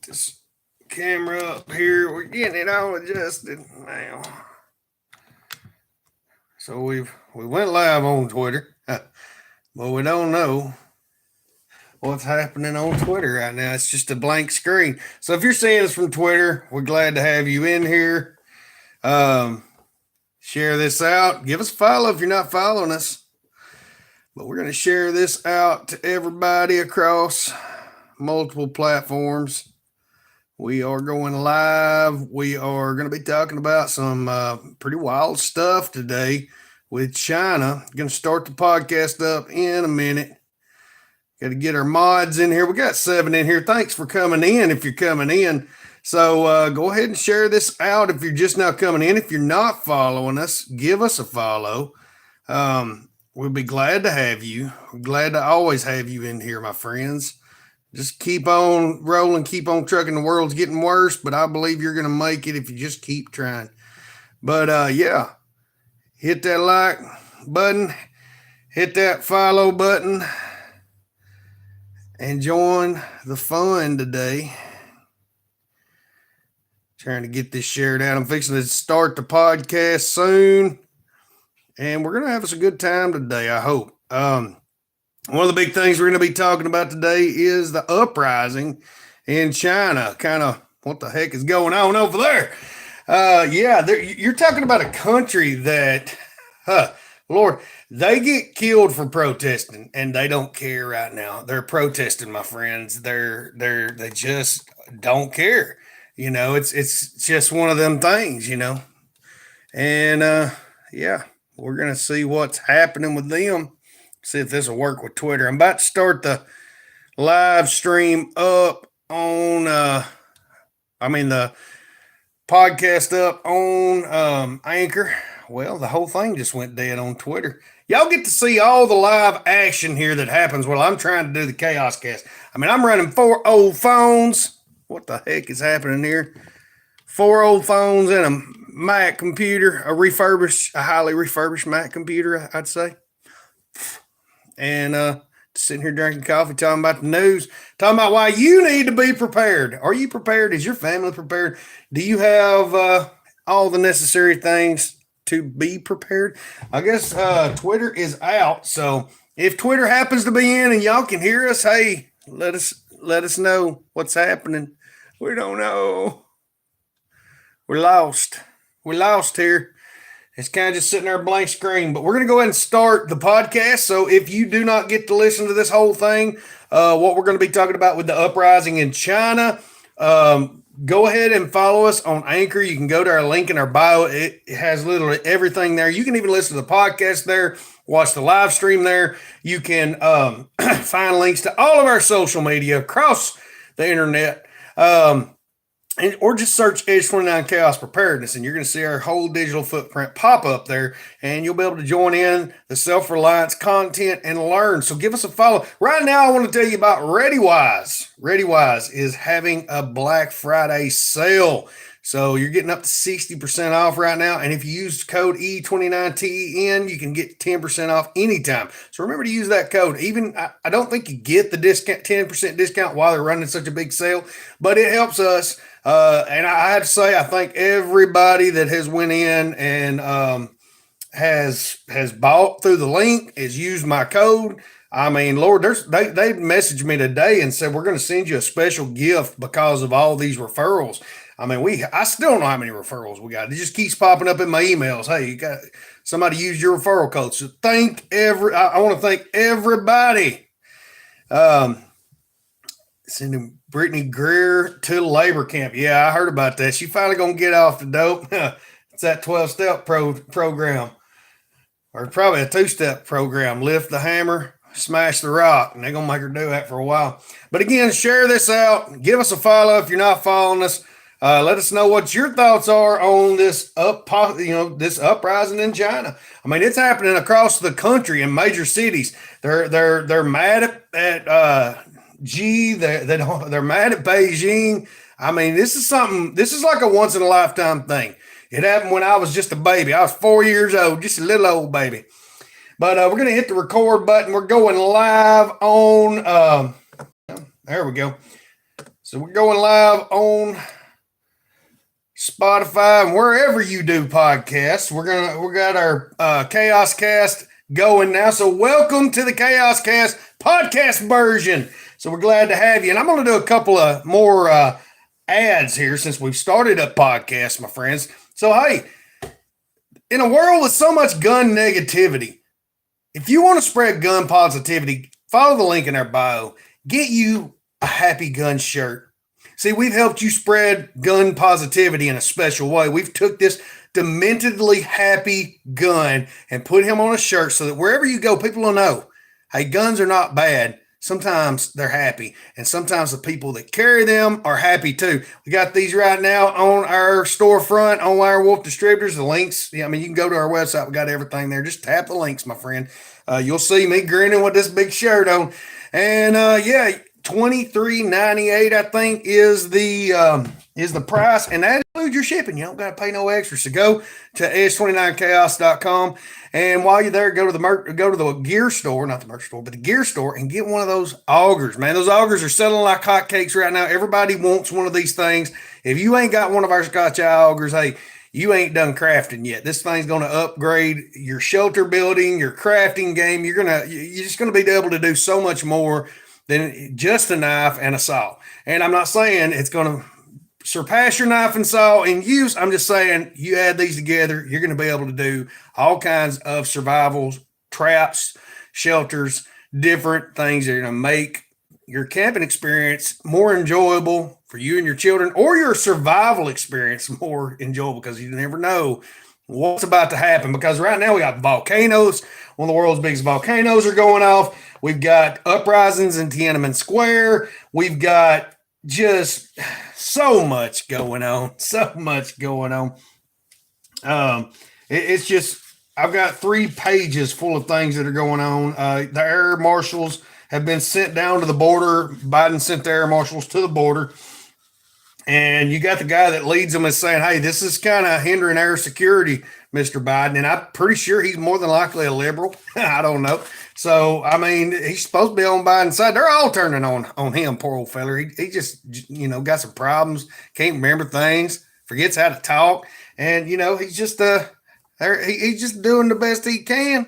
Get this camera up here. We're getting it all adjusted now. So we went live on Twitter, but we don't know what's happening on Twitter right now. It's just a blank screen. So if you're seeing us from Twitter, we're glad to have you in here. Share this out. Give us a follow if you're not following us. But we're going to share this out to everybody across multiple platforms. We are going live. We are going to be talking about some pretty wild stuff today with China. Going to start the podcast up in a minute. Got to get our mods in here. We got 7 in here. Thanks for coming in if you're coming in. So go ahead and share this out if you're just now coming in. If you're not following us, give us a follow. We'll be glad to have you. We're glad to always have you in here, my friends. Just keep on rolling, keep on trucking. The world's getting worse, but I believe you're going to make it if you just keep trying. But yeah, hit that like button, hit that follow button, and join the fun today. Trying to get this shared out. I'm fixing to start the podcast soon, and we're going to have us a good time today, I hope. One of the big things we're going to be talking about today is the uprising in China. Kind of what the heck is going on over there? Yeah, you're talking about a country that, Lord, they get killed for protesting, and they don't care right now. They're protesting, my friends. They just don't care. You know, it's just one of them things, you know. And yeah, we're gonna see what's happening with them. See if this will work with Twitter. I'm about to start the live stream up on the podcast up on Anchor. Well, the whole thing just went dead on Twitter. Y'all get to see all the live action here that happens while I'm trying to do the Chaos Cast. I mean, I'm running 4 old phones. What the heck is happening here? 4 old phones and a Mac computer, a highly refurbished Mac computer, I'd say. And sitting here drinking coffee, talking about the news, talking about why you need to be prepared. Are you prepared? Is your family prepared? Do you have all the necessary things to be prepared? I guess Twitter is out. So if Twitter happens to be in and y'all can hear us, hey, let us know what's happening. We don't know. We're lost. We're lost here. It's kind of just sitting there blank screen, but we're going to go ahead and start the podcast. So if you do not get to listen to this whole thing, what we're going to be talking about with the uprising in China, go ahead and follow us on Anchor. You can go to our link in our bio. It has literally everything there. You can even listen to the podcast there, watch the live stream there. You can find links to all of our social media across the internet. Or just search Edge 29 Chaos Preparedness, and you're going to see our whole digital footprint pop up there, and you'll be able to join in the self-reliance content and learn. So give us a follow. Right now, I want to tell you about ReadyWise. ReadyWise is having a Black Friday sale. So you're getting up to 60% off right now. And if you use code E29TEN, you can get 10% off anytime. So remember to use that code. Even I don't think you get the discount, 10% discount while they're running such a big sale, but it helps us. And I have to say, I think everybody that has went in and has bought through the link has used my code. I mean, Lord, they messaged me today and said, we're going to send you a special gift because of all these referrals. I mean, I still don't know how many referrals we got. It just keeps popping up in my emails. Hey, you got somebody use your referral code. So I want to thank everybody. Sending Brittany Greer to labor camp. Yeah, I heard about that. She finally going to get off the dope. It's that 12-step program, or probably a 2-step program. Lift the hammer, smash the rock, and they're going to make her do that for a while. But again, share this out. Give us a follow if you're not following us. Let us know what your thoughts are on this this uprising in China. I mean, it's happening across the country in major cities. They're mad at they're mad at Beijing. I mean, this is like a once in a lifetime thing. It happened when I was just a baby. I was 4 years old, just a little old baby. But we're going to hit the record button. We're going live on, there we go. So we're going live on Spotify and wherever you do podcasts. We got our Chaos Cast going now. So welcome to the Chaos Cast podcast version. So we're glad to have you. And I'm going to do a couple of more ads here since we've started a podcast, my friends. So hey, in a world with so much gun negativity, if you want to spread gun positivity, follow the link in our bio. Get you a happy gun shirt. See, we've helped you spread gun positivity in a special way. We've took this dementedly happy gun and put him on a shirt so that wherever you go, people will know, hey, guns are not bad. Sometimes they're happy, and sometimes the people that carry them are happy too. We got these right now on our storefront on Wire Wolf Distributors. The links, I mean, you can go to our website. We got everything there. Just tap the links, my friend. You'll see me grinning with this big shirt on, and yeah, $23.98 I think is the price, and that includes your shipping. You don't got to pay no extra. So go to s29chaos.com, and while you're there, go to the gear store, not the merch store, but the gear store, and get one of those augers. Man, those augers are selling like hotcakes right now. Everybody wants one of these things. If you ain't got one of our Scotch augers, hey, you ain't done crafting yet. This thing's going to upgrade your shelter building, your crafting game. You're just going to be able to do so much more than just a knife and a saw. And I'm not saying it's going to surpass your knife and saw in use. I'm just saying you add these together, you're going to be able to do all kinds of survivals, traps, shelters, different things that are going to make your camping experience more enjoyable for you and your children, or your survival experience more enjoyable, because you never know what's about to happen. Because right now we got volcanoes. One of the world's biggest volcanoes are going off. We've got uprisings in Tiananmen Square. We've got just so much going on. So much going on. It's just, I've got 3 pages full of things that are going on. The air marshals have been sent down to the border. Biden sent the air marshals to the border. And you got the guy that leads them as saying, hey, this is kind of hindering air security, Mr. Biden. And I'm pretty sure he's more than likely a liberal. I don't know. So, I mean, he's supposed to be on Biden's side. They're all turning on him, poor old feller. He just, got some problems, can't remember things, forgets how to talk. And, he's just he's just doing the best he can.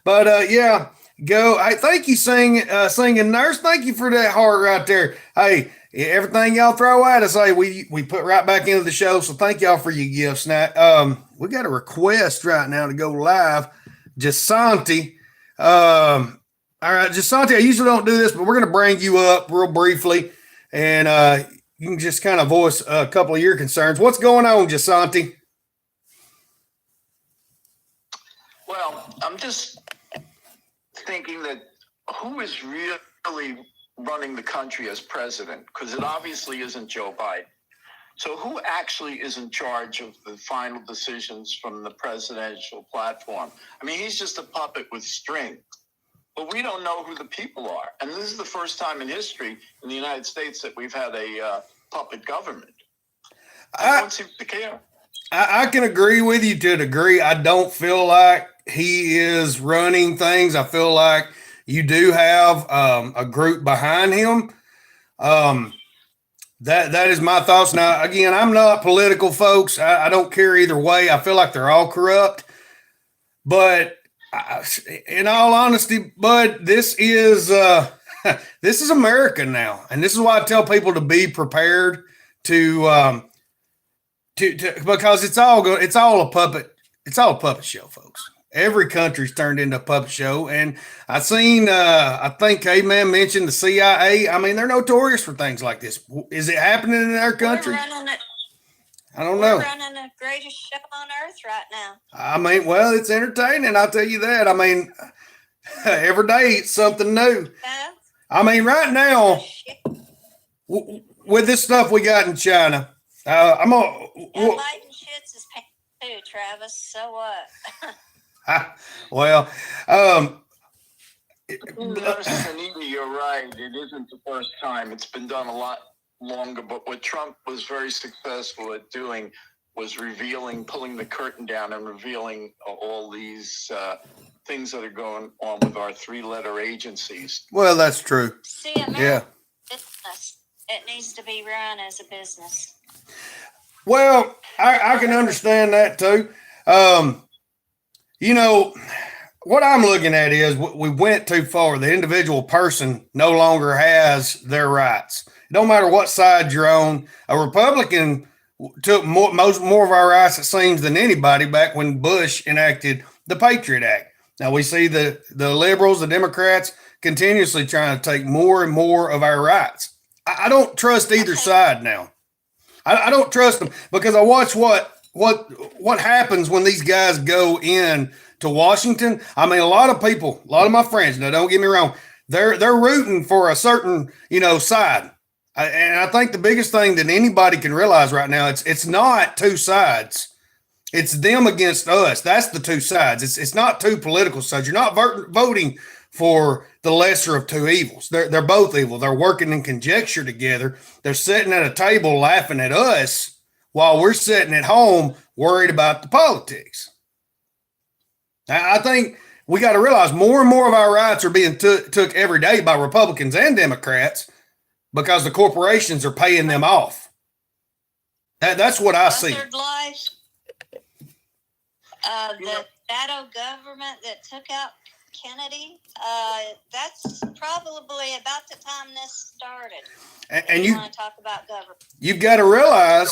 But, yeah, go. I thank you, singing nurse. Thank you for that heart right there. Hey, everything y'all throw at us, hey, we put right back into the show. So thank y'all for your gifts. Now, we got a request right now to go live. Jasanti. All right, Jasanti, I usually don't do this, but we're going to bring you up real briefly, and you can just kind of voice a couple of your concerns. What's going on, Jasanti? Well, I'm just thinking that who is really running the country as president? Because it obviously isn't Joe Biden. So who actually is in charge of the final decisions from the presidential platform? I mean, he's just a puppet with strings, but we don't know who the people are. And this is the first time in history in the United States that we've had a puppet government. I don't seem to care. I can agree with you to a degree. I don't feel like he is running things. I feel like you do have a group behind him. That is my thoughts. Now, again, I'm not political, folks. I don't care either way. I feel like they're all corrupt. But in all honesty, Bud, this is this is America now, and this is why I tell people to be prepared to because it's all a puppet. It's all a puppet show, folks. Every country's turned into a puppet show. And I think K-Man mentioned the CIA. I mean, they're notorious for things like this. Is it happening in our country? I don't know. We're running the greatest show on earth right now. I mean, well, it's entertaining. I'll tell you that. I mean, every day it's something new. I mean, right now, with this stuff we got in China, I'm going to... Biden shits his pants too, Travis. So what? Well, Anita, you're right. It isn't the first time. It's been done a lot longer. But what Trump was very successful at doing was pulling the curtain down and revealing all these things that are going on with our 3-letter agencies. Well, that's true. See, America business It needs to be run as a business. Well, I can understand that too. You know, what I'm looking at is we went too far. The individual person no longer has their rights. It don't matter what side you're on. A Republican took more of our rights, it seems, than anybody back when Bush enacted the Patriot Act. Now we see the liberals, the Democrats, continuously trying to take more and more of our rights. I don't trust either side now. I don't trust them because I watch what happens when these guys go in to Washington. I mean, a lot of people, a lot of my friends. Now, don't get me wrong, they're rooting for a certain side, and I think the biggest thing that anybody can realize right now, it's not two sides. It's them against us. That's the two sides. It's not two political sides. You're not voting for the lesser of two evils. They're both evil. They're working in conjecture together. They're sitting at a table laughing at us while we're sitting at home worried about the politics. I think we got to realize more and more of our rights are being took every day by Republicans and Democrats because the corporations are paying them off. That's what I see. Life, the shadow government that took out Kennedy, that's probably about the time this started. And you want to talk about government? You've got to realize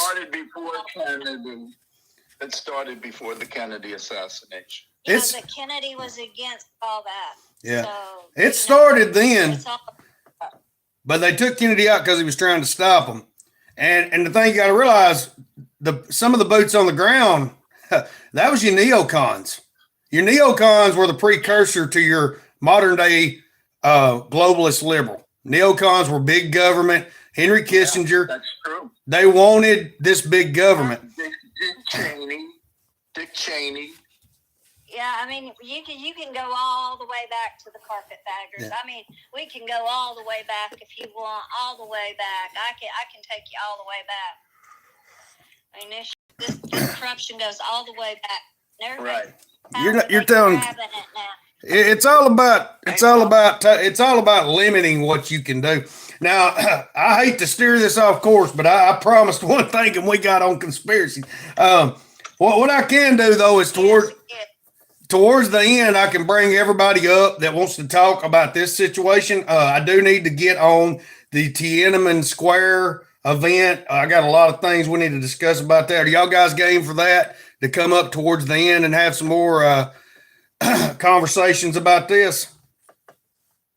it started before the Kennedy assassination. Yeah, but Kennedy was against all that. Yeah, so, it started then, but they took Kennedy out because he was trying to stop them. And the thing you got to realize, some of the boots on the ground, that was your neocons. Your neocons were the precursor to your modern day globalist liberal. Neocons were big government. Henry Kissinger. Yeah, that's true. They wanted this big government. Dick Cheney. Yeah, I mean, you can go all the way back to the carpetbaggers. Yeah. I mean, we can go all the way back if you want, all the way back. I can take you all the way back. I mean, this corruption goes all the way back. Right. You're telling. It's all about limiting what you can do. Now, I hate to steer this off course, but I promised one thing, and we got on conspiracy. What I can do though is towards the end, I can bring everybody up that wants to talk about this situation. I do need to get on the Tiananmen Square event. I got a lot of things we need to discuss about that. Are y'all guys game for that to come up towards the end and have some more conversations about this?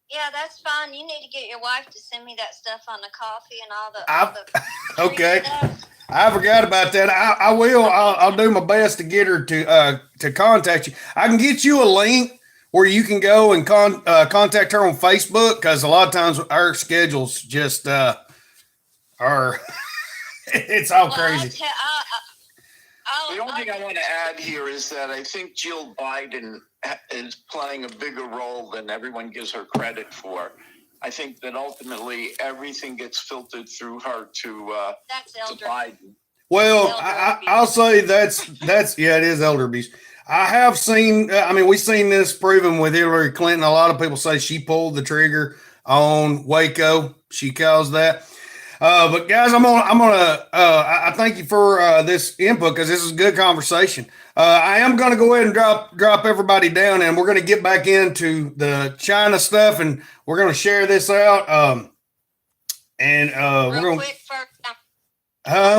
Yeah, that's fine. You need to get your wife to send me that stuff on the coffee and all the okay. I forgot about that. I will. I'll do my best to get her to contact you. I can get you a link where you can go and contact her on Facebook, because a lot of times our schedules just are it's all crazy. The only thing I want to add here is that I think Jill Biden is playing a bigger role than everyone gives her credit for. I think that ultimately everything gets filtered through her to Biden. Well, I'll say that's yeah, it is elder abuse. I have seen. We've seen this proven with Hillary Clinton. A lot of people say she pulled the trigger on Waco. She calls that. But guys, I thank you for this input, because this is a good conversation. I am going to go ahead and drop everybody down, and we're going to get back into the China stuff, and we're going to share this out. We're going to.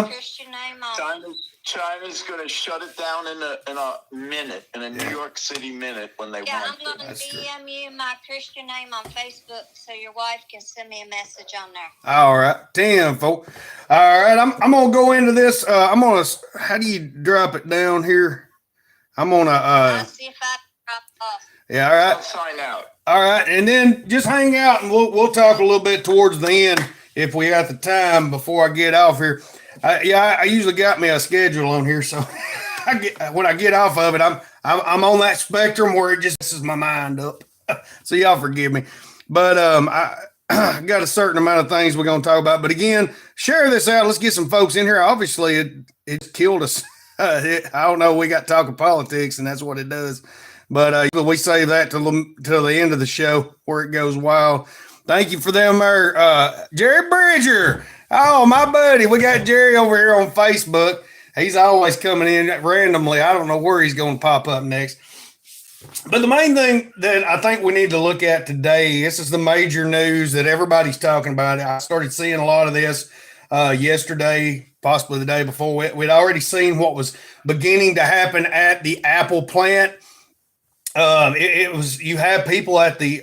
Christian name on. China's going to shut it down in a minute, in a New York City minute when they want to. I'm going to DM you my Christian name on Facebook so your wife can send me a message on there. All right, 10, folks. All right, I'm going to go into this. How do you drop it down here? I'm going to. I'll see if I drop off. Yeah, all right. I'll sign out. All right, and then just hang out, and we'll talk a little bit towards the end if we got the time before I get off here. I usually got me a schedule on here, so when I get off of it, I'm on that spectrum where it just messes my mind up. So y'all forgive me, but I got a certain amount of things we're going to talk about. But again, share this out. Let's get some folks in here. Obviously, it killed us. I don't know. We got talking politics, and that's what it does. But we save that till the end of the show where it goes wild. Thank you for them, Jerry Bridger. Oh, my buddy. We got Jerry over here on Facebook. He's always coming in randomly. I don't know where he's going to pop up next. But the main thing that I think we need to look at today, this is the major news that everybody's talking about. I started seeing a lot of this yesterday, possibly the day before. We'd already seen what was beginning to happen at the Apple plant. It was, you have people at the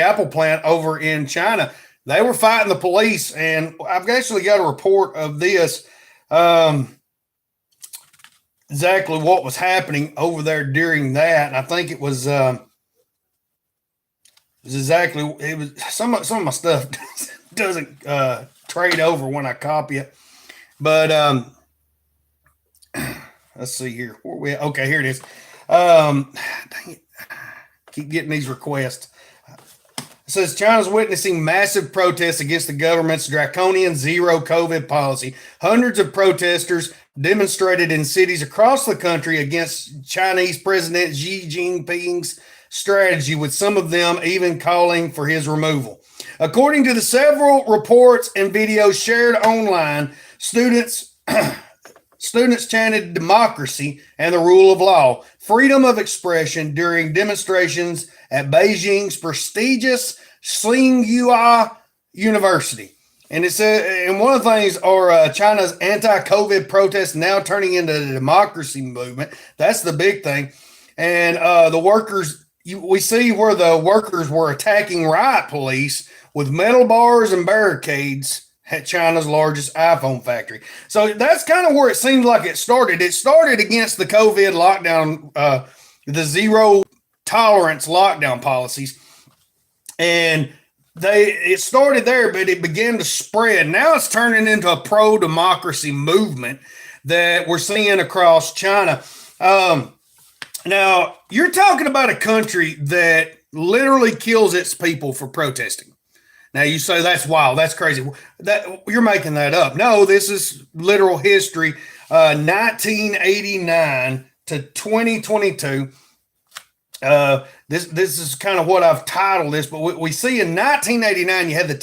Apple plant over in China. They were fighting the police, and I've actually got a report of this. Exactly what was happening over there during that. And I think it was exactly, it was some of my stuff doesn't trade over when I copy it. But let's see here. Okay, here it is. Dang it. Keep getting these requests. It says China's witnessing massive protests against the government's draconian zero COVID policy. Hundreds of protesters demonstrated in cities across the country against Chinese President Xi Jinping's strategy, with some of them even calling for his removal. According to the several reports and videos shared online, students chanted democracy and the rule of law, freedom of expression during demonstrations at Beijing's prestigious Tsinghua University. And it said, and one of the things are China's anti-COVID protests now turning into the democracy movement. That's the big thing. And the workers, we see where the workers were attacking riot police with metal bars and barricades at China's largest iPhone factory. So that's kind of where it seems like it started. It started against the COVID lockdown, the zero tolerance lockdown policies. And it started there, but it began to spread. Now it's turning into a pro-democracy movement that we're seeing across China. Now, you're talking about a country that literally kills its people for protesting. Now, you say that's wild, that's crazy. That you're making that up. No, this is literal history. 1989 to 2022. This is kind of what I've titled this, but we see in 1989 you had the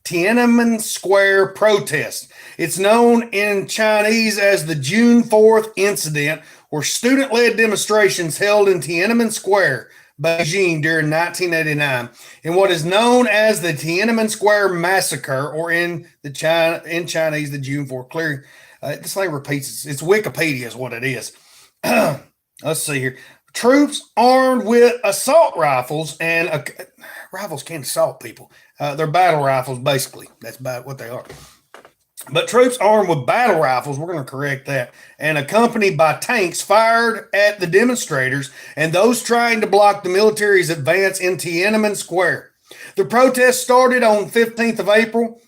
Tiananmen Square protest. It's known in Chinese as the June 4th incident, where student-led demonstrations held in Tiananmen Square, Beijing, during 1989, in what is known as the Tiananmen Square massacre, or in Chinese the June 4th clearing. This thing repeats. It's Wikipedia is what it is. Let's see here. Troops armed with assault rifles, and rifles can't assault people. They're battle rifles, basically. That's about what they are. But troops armed with battle rifles, we're going to correct that, and accompanied by tanks fired at the demonstrators and those trying to block the military's advance in Tiananmen Square. The protest started on 15th of April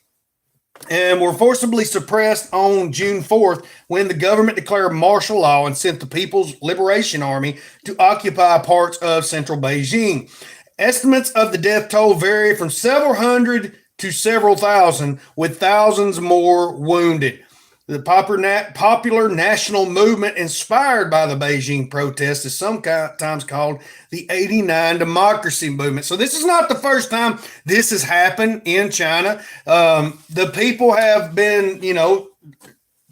and were forcibly suppressed on June 4th when the government declared martial law and sent the People's Liberation Army to occupy parts of central Beijing. Estimates of the death toll vary from several hundred to several thousand, with thousands more wounded. The popular national movement inspired by the Beijing protest is sometimes called the 89 Democracy Movement. So this is not the first time this has happened in China. The people have been,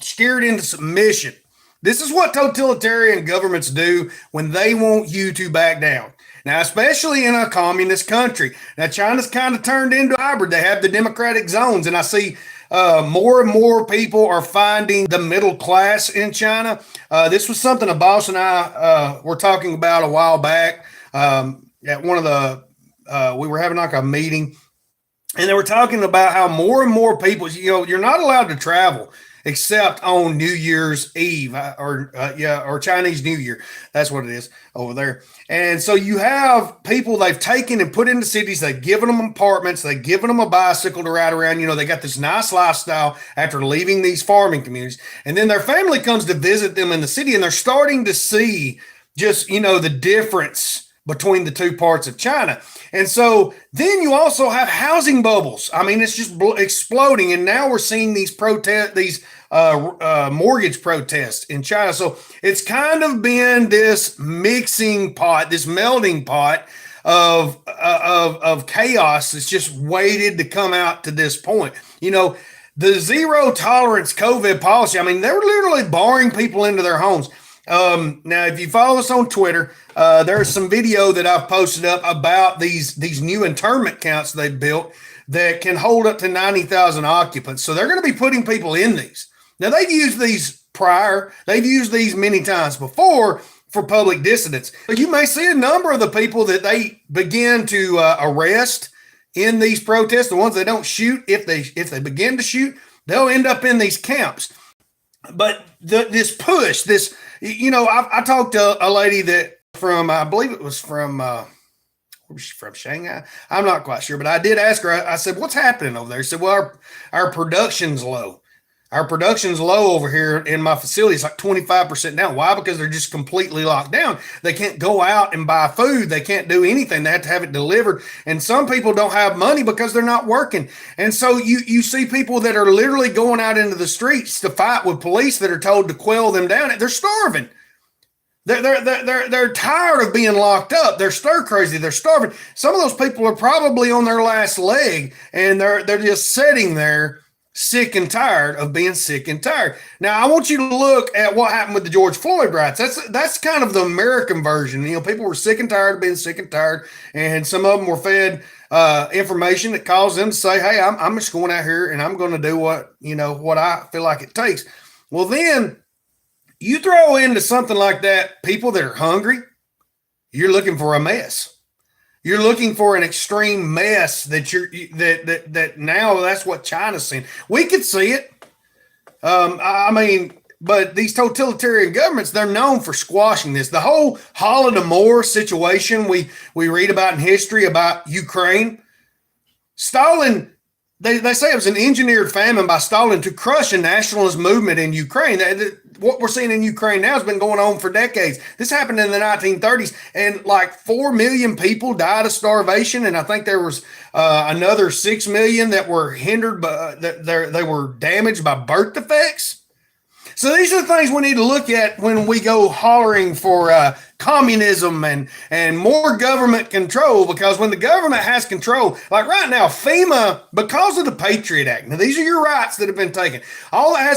scared into submission. This is what totalitarian governments do when they want you to back down. Now, especially in a communist country. Now, China's kind of turned into a hybrid. They have the democratic zones, and I see more and more people are finding the middle class in China. This was something a boss and I were talking about a while back at one of the, we were having like a meeting, and they were talking about how more and more people, you're not allowed to travel except on New Year's Eve or Chinese New Year. That's what it is over there. And so you have people they've taken and put into cities. They've given them apartments. They've given them a bicycle to ride around. They got this nice lifestyle after leaving these farming communities. And then their family comes to visit them in the city, and they're starting to see just, the difference between the two parts of China. And so then you also have housing bubbles. I mean, it's just exploding. And now we're seeing these mortgage protests in China. So it's kind of been this mixing pot, this melting pot of chaos that's just waited to come out to this point. The zero tolerance COVID policy. I mean, they're literally barring people into their homes. Now, if you follow us on Twitter, there's some video that I've posted up about these new internment camps they've built that can hold up to 90,000 occupants. So they're going to be putting people in these. Now, they've used these prior. They've used these many times before for public dissidents. But you may see a number of the people that they begin to arrest in these protests, the ones they don't shoot. If they begin to shoot, they'll end up in these camps. But this push, I talked to a lady that I believe it was from, where was she from, Shanghai? I'm not quite sure, but I did ask her, I said, what's happening over there? She said, well, our production's low. Our production's low over here in my facility. It's like 25% down. Why? Because they're just completely locked down. They can't go out and buy food. They can't do anything. They have to have it delivered. And some people don't have money because they're not working. And so you see people that are literally going out into the streets to fight with police that are told to quell them down. They're starving. They're tired of being locked up. They're stir crazy. They're starving. Some of those people are probably on their last leg, and they're just sitting there sick and tired of being sick and tired. Now, I want you to look at what happened with the George Floyd riots. That's kind of the American version. People were sick and tired of being sick and tired, and some of them were fed information that caused them to say, hey, I'm just going out here and I'm going to do what I feel like it takes. Well, then you throw into something like that people that are hungry, you're looking for a mess. You're looking for an extreme mess that now that's what China's seeing. We could see it. But these totalitarian governments, they're known for squashing this. The whole Holodomor situation we read about in history about Ukraine, Stalin, they say it was an engineered famine by Stalin to crush a nationalist movement in Ukraine. What we're seeing in Ukraine now has been going on for decades. This happened in the 1930s, and like 4 million people died of starvation, and I think there was another 6 million that were hindered by they were damaged by birth defects. So these are the things we need to look at when we go hollering for communism and more government control, because when the government has control, like right now, FEMA, because of the Patriot Act, now these are your rights that have been taken. All that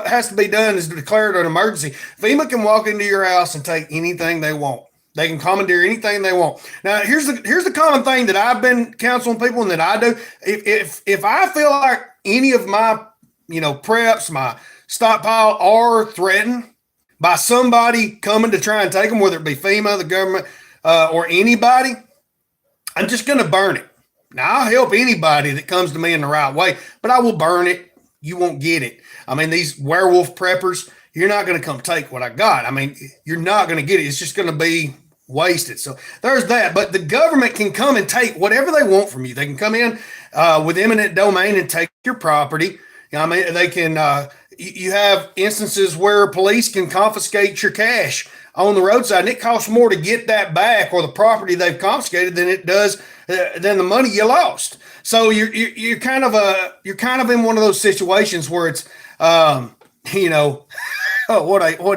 has to be done is to declare it an emergency. FEMA can walk into your house and take anything they want. They can commandeer anything they want. Now, here's the common thing that I've been counseling people and that I do. If I feel like any of my preps, my stockpile are threatened by somebody coming to try and take them, whether it be FEMA, the government, or anybody, I'm just going to burn it. Now, I'll help anybody that comes to me in the right way, but I will burn it. You won't get it. I mean, these werewolf preppers, you're not going to come take what I got. I mean, you're not going to get it. It's just going to be wasted. So there's that. But the government can come and take whatever they want from you. They can come in with eminent domain and take your property. I mean, they can. You have instances where police can confiscate your cash on the roadside, and it costs more to get that back or the property they've confiscated than it does than the money you lost. So you're kind of in one of those situations where it's what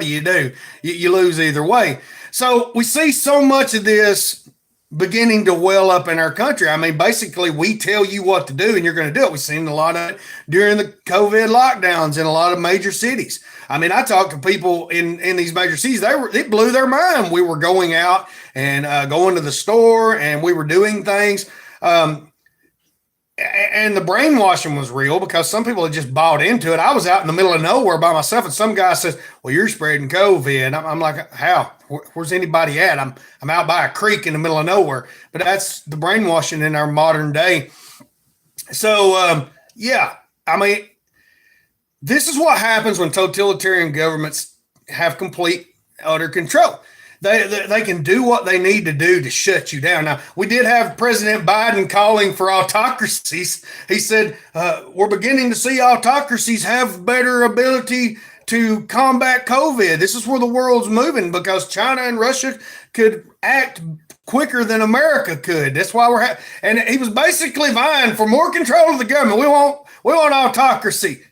do you do? You lose either way. So we see so much of this beginning to well up in our country. I mean, basically, we tell you what to do and you're going to do it. We've seen a lot of it during the COVID lockdowns in a lot of major cities. I mean, I talked to people in these major cities. It blew their mind. We were going out and going to the store and we were doing things. And the brainwashing was real because some people had just bought into it. I was out in the middle of nowhere by myself, and some guy says, well, you're spreading COVID. I'm like, how? Where's anybody at? I'm out by a creek in the middle of nowhere. But that's the brainwashing in our modern day. So, I mean, this is what happens when totalitarian governments have complete, utter control. They can do what they need to do to shut you down. Now, we did have President Biden calling for autocracies. He said, we're beginning to see autocracies have better ability to combat COVID. This is where the world's moving because China and Russia could act quicker than America could. That's why and he was basically vying for more control of the government. We want autocracy.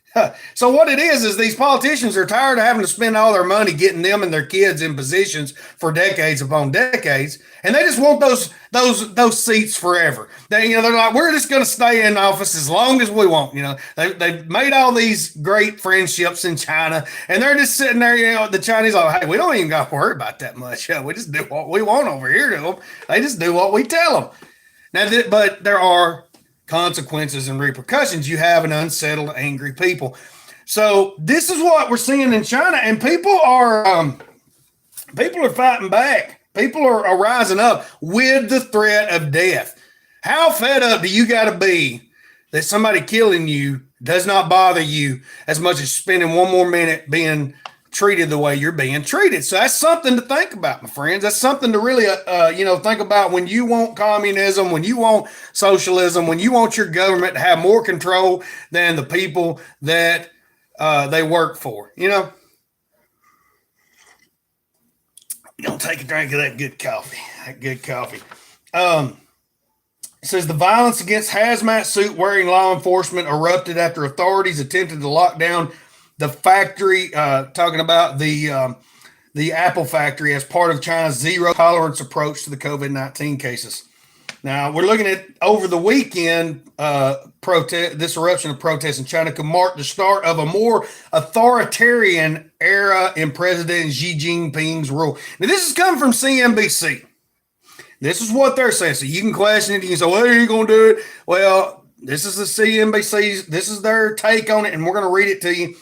So what it is these politicians are tired of having to spend all their money getting them and their kids in positions for decades upon decades, and they just want those seats forever. They're like, we're just going to stay in office as long as we want. They've made all these great friendships in China, and they're just sitting there. The Chinese are like, hey, we don't even got to worry about that much. We just do what we want over here to them. They just do what we tell them. Now, but there are consequences and repercussions. You have an unsettled, angry people. So this is what we're seeing in China, and people are fighting back. People are rising up with the threat of death. How fed up do you got to be that somebody killing you does not bother you as much as spending one more minute being treated the way you're being treated? So that's something to think about, my friends. That's something to really, think about when you want communism, when you want socialism, when you want your government to have more control than the people that they work for. You're going to take a drink of that good coffee. It says the violence against hazmat suit wearing law enforcement erupted after authorities attempted to lock down the factory, talking about the Apple factory as part of China's zero tolerance approach to the COVID-19 cases. Now, we're looking at over the weekend, this eruption of protests in China could mark the start of a more authoritarian era in President Xi Jinping's rule. Now, this is coming from CNBC. This is what they're saying. So you can question it. You can say, well, are you going to do it? Well, this is the CNBC's. This is their take on it, and we're going to read it to you.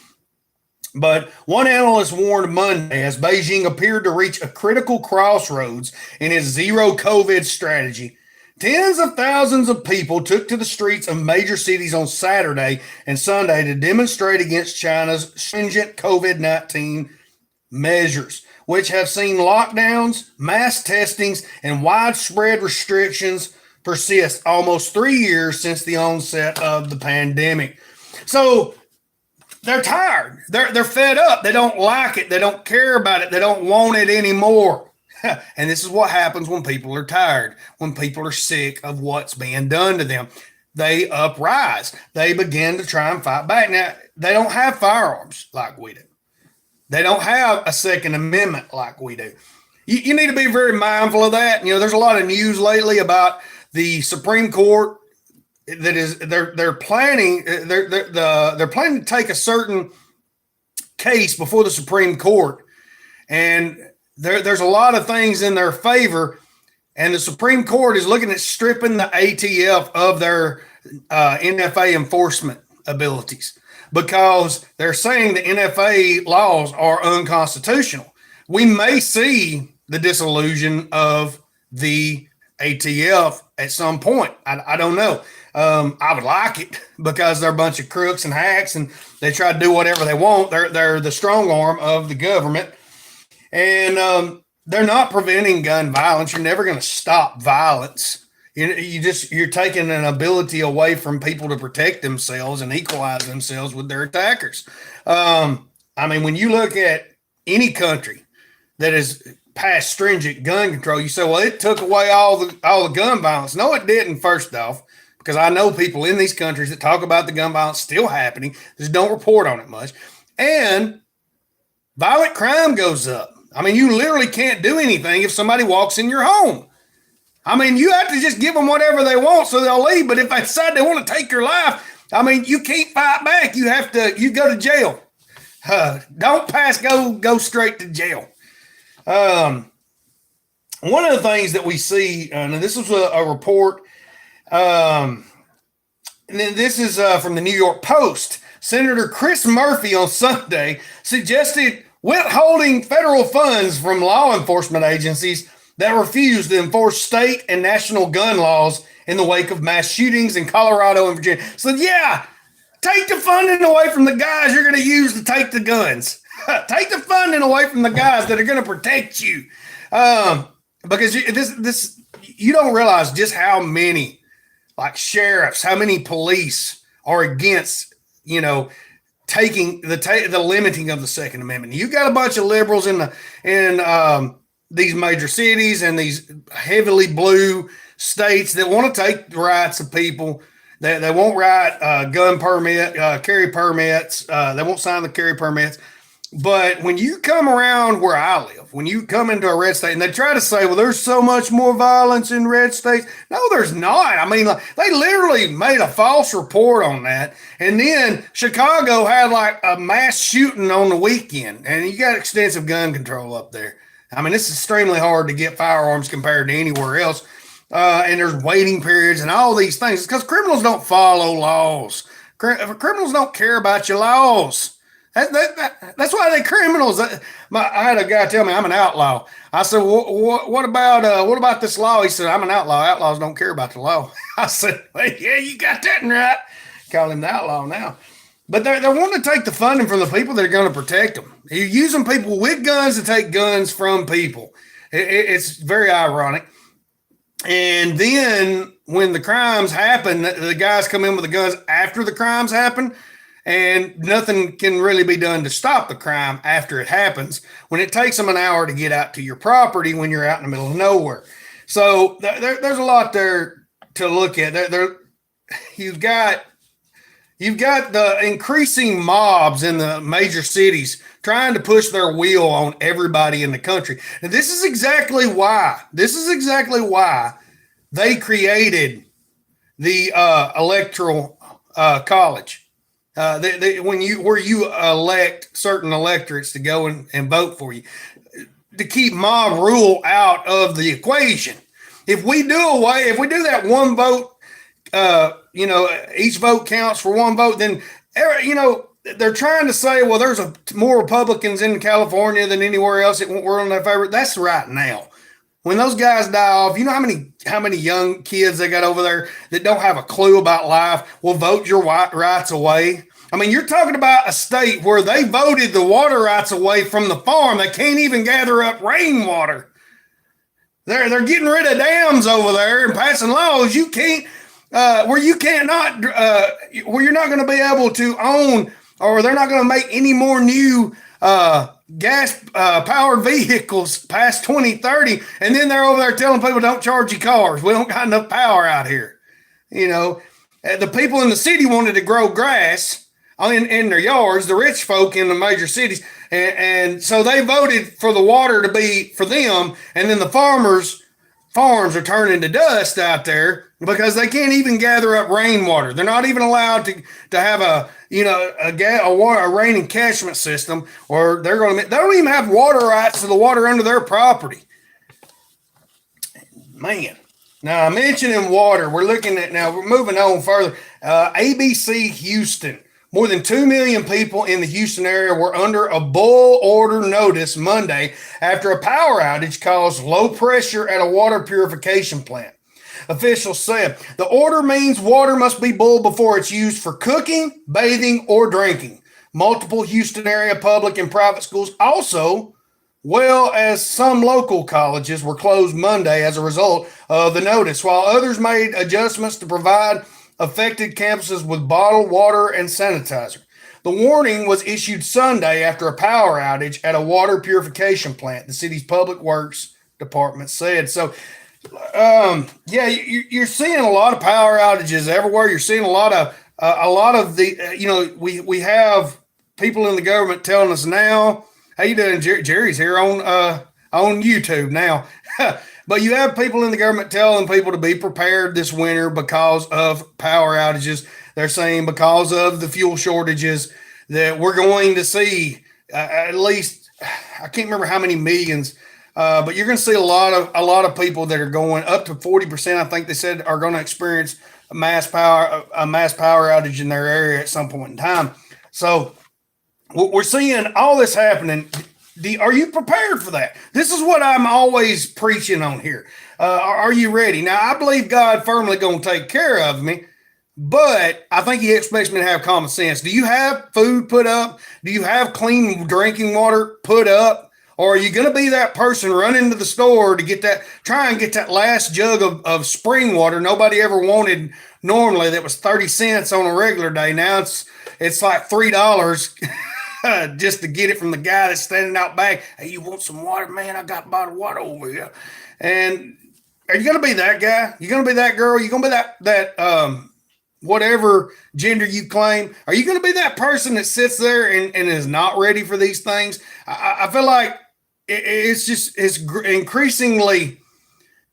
But one analyst warned Monday as Beijing appeared to reach a critical crossroads in its zero COVID strategy. Tens of thousands of people took to the streets of major cities on Saturday and Sunday to demonstrate against China's stringent COVID-19 measures, which have seen lockdowns, mass testings, and widespread restrictions persist almost 3 years since the onset of the pandemic. So they're tired. They're fed up. They don't like it. They don't care about it. They don't want it anymore. And this is what happens when people are tired, when people are sick of what's being done to them. They uprise. They begin to try and fight back. Now, they don't have firearms like we do. They don't have a Second Amendment like we do. You need to be very mindful of that. There's a lot of news lately about the Supreme Court that is they're planning to take a certain case before the Supreme Court, and there's a lot of things in their favor, and the Supreme Court is looking at stripping the ATF of their NFA enforcement abilities because they're saying the NFA laws are unconstitutional. We may see the dissolution of the ATF at some point. I don't know. I would like it because they're a bunch of crooks and hacks and they try to do whatever they want. They're the strong arm of the government, and they're not preventing gun violence. You're never going to stop violence. You're taking an ability away from people to protect themselves and equalize themselves with their attackers. When you look at any country that is past stringent gun control, you say, well, it took away all the gun violence. No, it didn't, first off, because I know people in these countries that talk about the gun violence still happening, just don't report on it much. And violent crime goes up. You literally can't do anything if somebody walks in your home. You have to just give them whatever they want so they'll leave. But if they decide they want to take your life, you can't fight back. You go to jail. Don't pass, go straight to jail. One of the things that we see, and this was a report, and then this is from the New York Post. Senator Chris Murphy on Sunday suggested withholding federal funds from law enforcement agencies that refuse to enforce state and national gun laws in the wake of mass shootings in Colorado and Virginia. So, yeah, take the funding away from the guys you're going to use to take the guns. Take the funding away from the guys that are going to protect you. Because you don't realize just how many, like sheriffs, how many police are against, taking the limiting of the Second Amendment. You got a bunch of liberals in these major cities and these heavily blue states that want to take the rights of people They won't write gun permit, carry permits. They won't sign the carry permits. But when you come around where I live, when you come into a red state and they try to say, well, there's so much more violence in red states. No, there's not. I mean, like, they literally made a false report on that. And then Chicago had like a mass shooting on the weekend, and you got extensive gun control up there. I mean, it's extremely hard to get firearms compared to anywhere else. And there's waiting periods and all these things. It's because criminals don't follow laws. Criminals don't care about your laws. That's why they're criminals. I had a guy tell me I'm an outlaw. I said, what about this law? He said, I'm an outlaw. Outlaws don't care about the law. I said, well, yeah, you got that right. Call him the outlaw now. But they're wanting to take the funding from the people that are going to protect them. You're using people with guns to take guns from people. It's very ironic. And then when the crimes happen, the guys come in with the guns after the crimes happen. And nothing can really be done to stop the crime after it happens when it takes them an hour to get out to your property when you're out in the middle of nowhere. So there's a lot there to look at. You've got the increasing mobs in the major cities trying to push their wheel on everybody in the country. And this is exactly why they created the electoral college. Where you elect certain electorates to go and vote for you to keep mob rule out of the equation. If we do that one vote, each vote counts for one vote, then, they're trying to say, well, there's more Republicans in California than anywhere else. We're on their favorite. That's right now. When those guys die off, you know how many young kids they got over there that don't have a clue about life will vote your rights away? I mean, you're talking about a state where they voted the water rights away from the farm. They can't even gather up rainwater. They're getting rid of dams over there and passing laws you can't where you're not going to be able to own, or they're not going to make any more new gas powered vehicles past 2030, and then they're over there telling people don't charge your cars. We don't got enough power out here. The people in the city wanted to grow grass in their yards, the rich folk in the major cities, and so they voted for the water to be for them, and then the farms are turning to dust out there because they can't even gather up rainwater. They're not even allowed to have a rain encashment system, or they don't even have water rights to the water under their property. Man. Now, mentioning water, we're moving on further. ABC Houston. More than 2 million people in the Houston area were under a bull order notice Monday after a power outage caused low pressure at a water purification plant. Officials said the order means water must be bull before it's used for cooking, bathing, or drinking. Multiple Houston area public and private schools also, well as some local colleges, were closed Monday as a result of the notice, while others made adjustments to provide affected campuses with bottled water and sanitizer. The warning was issued Sunday after a power outage at a water purification plant, the city's public works department said. So, you're seeing a lot of power outages everywhere. You're seeing a lot of the, we have people in the government telling us now, how you doing? Jerry's here on YouTube now. But you have people in the government telling people to be prepared this winter because of power outages. They're saying because of the fuel shortages that we're going to see at least, I can't remember how many millions, but you're going to see a lot of people that are going up to 40%. I think they said are going to experience a mass power outage in their area at some point in time. So we're seeing all this happening. Are you prepared for that? This is what I'm always preaching on here. Are you ready? Now, I believe God firmly going to take care of me, but I think he expects me to have common sense. Do you have food put up? Do you have clean drinking water put up? Or are you going to be that person running to the store to try and get that last jug of spring water nobody ever wanted normally that was 30 cents on a regular day? Now it's like $3. Just to get it from the guy that's standing out back. Hey, you want some water, man? I got a bottle of water over here. And are you going to be that guy? You going to be that girl? You going to be whatever gender you claim, are you going to be that person that sits there and is not ready for these things? I feel like it's increasingly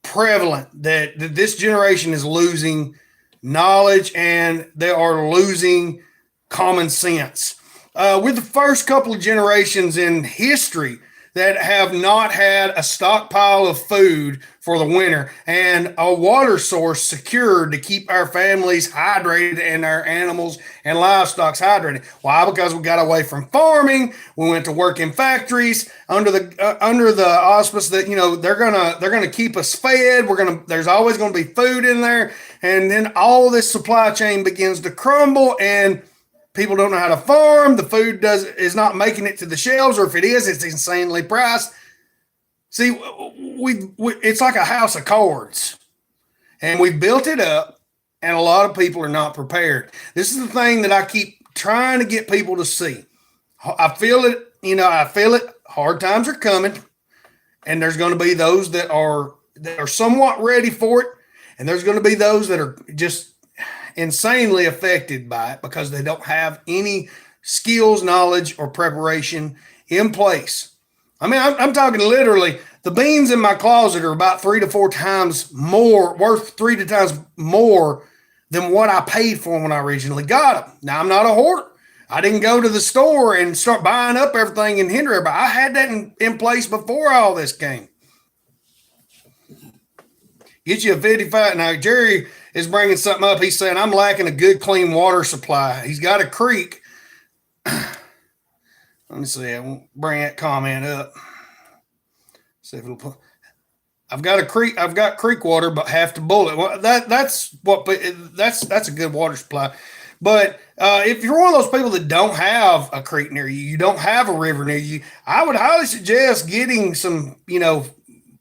prevalent that this generation is losing knowledge and they are losing common sense. We're the first couple of generations in history that have not had a stockpile of food for the winter and a water source secured to keep our families hydrated and our animals and livestock hydrated. Why? Because we got away from farming. We went to work in factories under the auspice that they're gonna keep us fed. There's always gonna be food in there, and then all this supply chain begins to crumble and people don't know how to farm. The food is not making it to the shelves, or if it is, it's insanely priced. See, it's like a house of cards, and we built it up, and a lot of people are not prepared. This is the thing that I keep trying to get people to see. I feel it. I feel it. Hard times are coming, and there's going to be those that are somewhat ready for it, and there's going to be those that are just insanely affected by it because they don't have any skills, knowledge, or preparation in place. I mean, I'm talking literally, the beans in my closet are about 3 to 4 times more, worth 3 to times more than what I paid for them when I originally got them. Now, I'm not a hoarder. I didn't go to the store and start buying up everything and hinder everybody. I had that in place before all this came. Get you a 55. Now, Jerry is bringing something up. He's saying, I'm lacking a good, clean water supply. He's got a creek. Let me see. I won't bring that comment up. See if it'll put. I've got a creek. I've got creek water, but have to boil it. Well, that's a good water supply. But if you're one of those people that don't have a creek near you, you don't have a river near you, I would highly suggest getting some,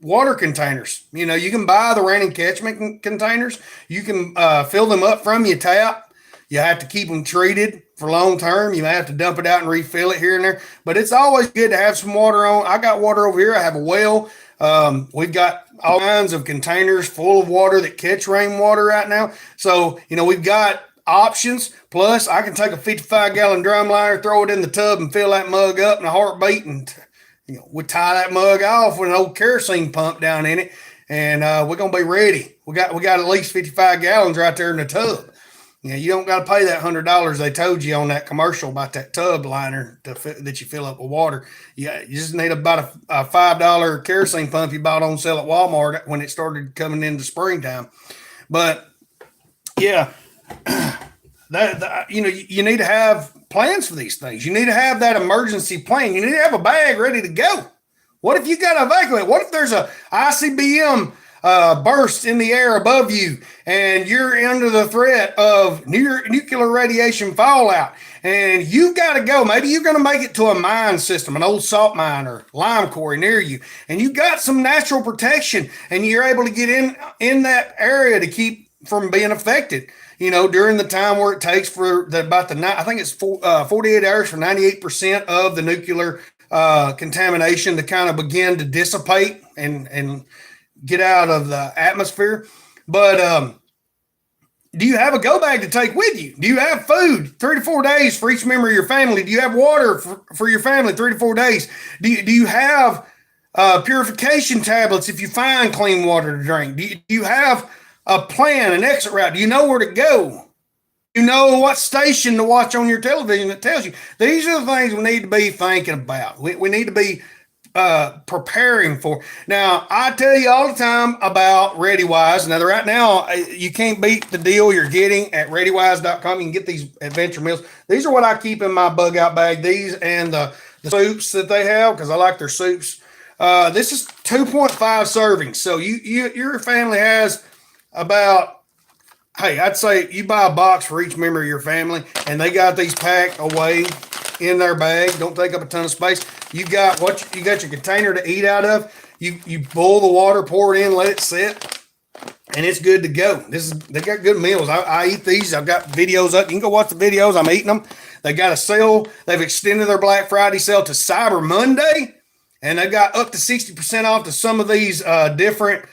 water containers. You can buy the rain and catchment containers. You can fill them up from your tap. You have to keep them treated for long term. You may have to dump it out and refill it here and there. But it's always good to have some water on. I got water over here. I have a well. We've got all kinds of containers full of water that catch rainwater right now. So, we've got options. Plus, I can take a 55-gallon drum liner, throw it in the tub, and fill that mug up in a heartbeat, and we tie that mug off with an old kerosene pump down in it, and we're gonna be ready. We got at least 55 gallons right there in the tub. You don't got to pay that $100 they told you on that commercial about that tub liner that you fill up with water. You just need about a $5 kerosene pump you bought on sale at Walmart when it started coming into springtime. But yeah. You need to have plans for these things. You need to have that emergency plan. You need to have a bag ready to go. What if you got to evacuate? What if there's a ICBM burst in the air above you and you're under the threat of nuclear radiation fallout and you've got to go? Maybe you're going to make it to a mine system, an old salt mine or lime quarry near you, and you got some natural protection and you're able to get in that area to keep from being affected. During the time where it takes I think it's 48 hours for 98% of the nuclear contamination to kind of begin to dissipate and get out of the atmosphere. But do you have a go bag to take with you? Do you have food 3 to 4 days for each member of your family? Do you have water for your family 3 to 4 days? Do you have purification tablets if you find clean water to drink? Do you have a plan, an exit route? Do you know where to go? You know what station to watch on your television that tells you? These are the things we need to be thinking about. We need to be preparing for. Now, I tell you all the time about ReadyWise. Now, right now, you can't beat the deal you're getting at ReadyWise.com. You can get these adventure meals. These are what I keep in my bug out bag. These and the soups that they have, because I like their soups. This is 2.5 servings. So your family has about, I'd say you buy a box for each member of your family, and they got these packed away in their bag. Don't take up a ton of space. You got your container to eat out of. You boil the water, pour it in, let it sit, and it's good to go. They got good meals. I eat these. I've got videos up. You can go watch the videos. I'm eating them. They got a sale. They've extended their Black Friday sale to Cyber Monday, and they got up to 60% off to some of these different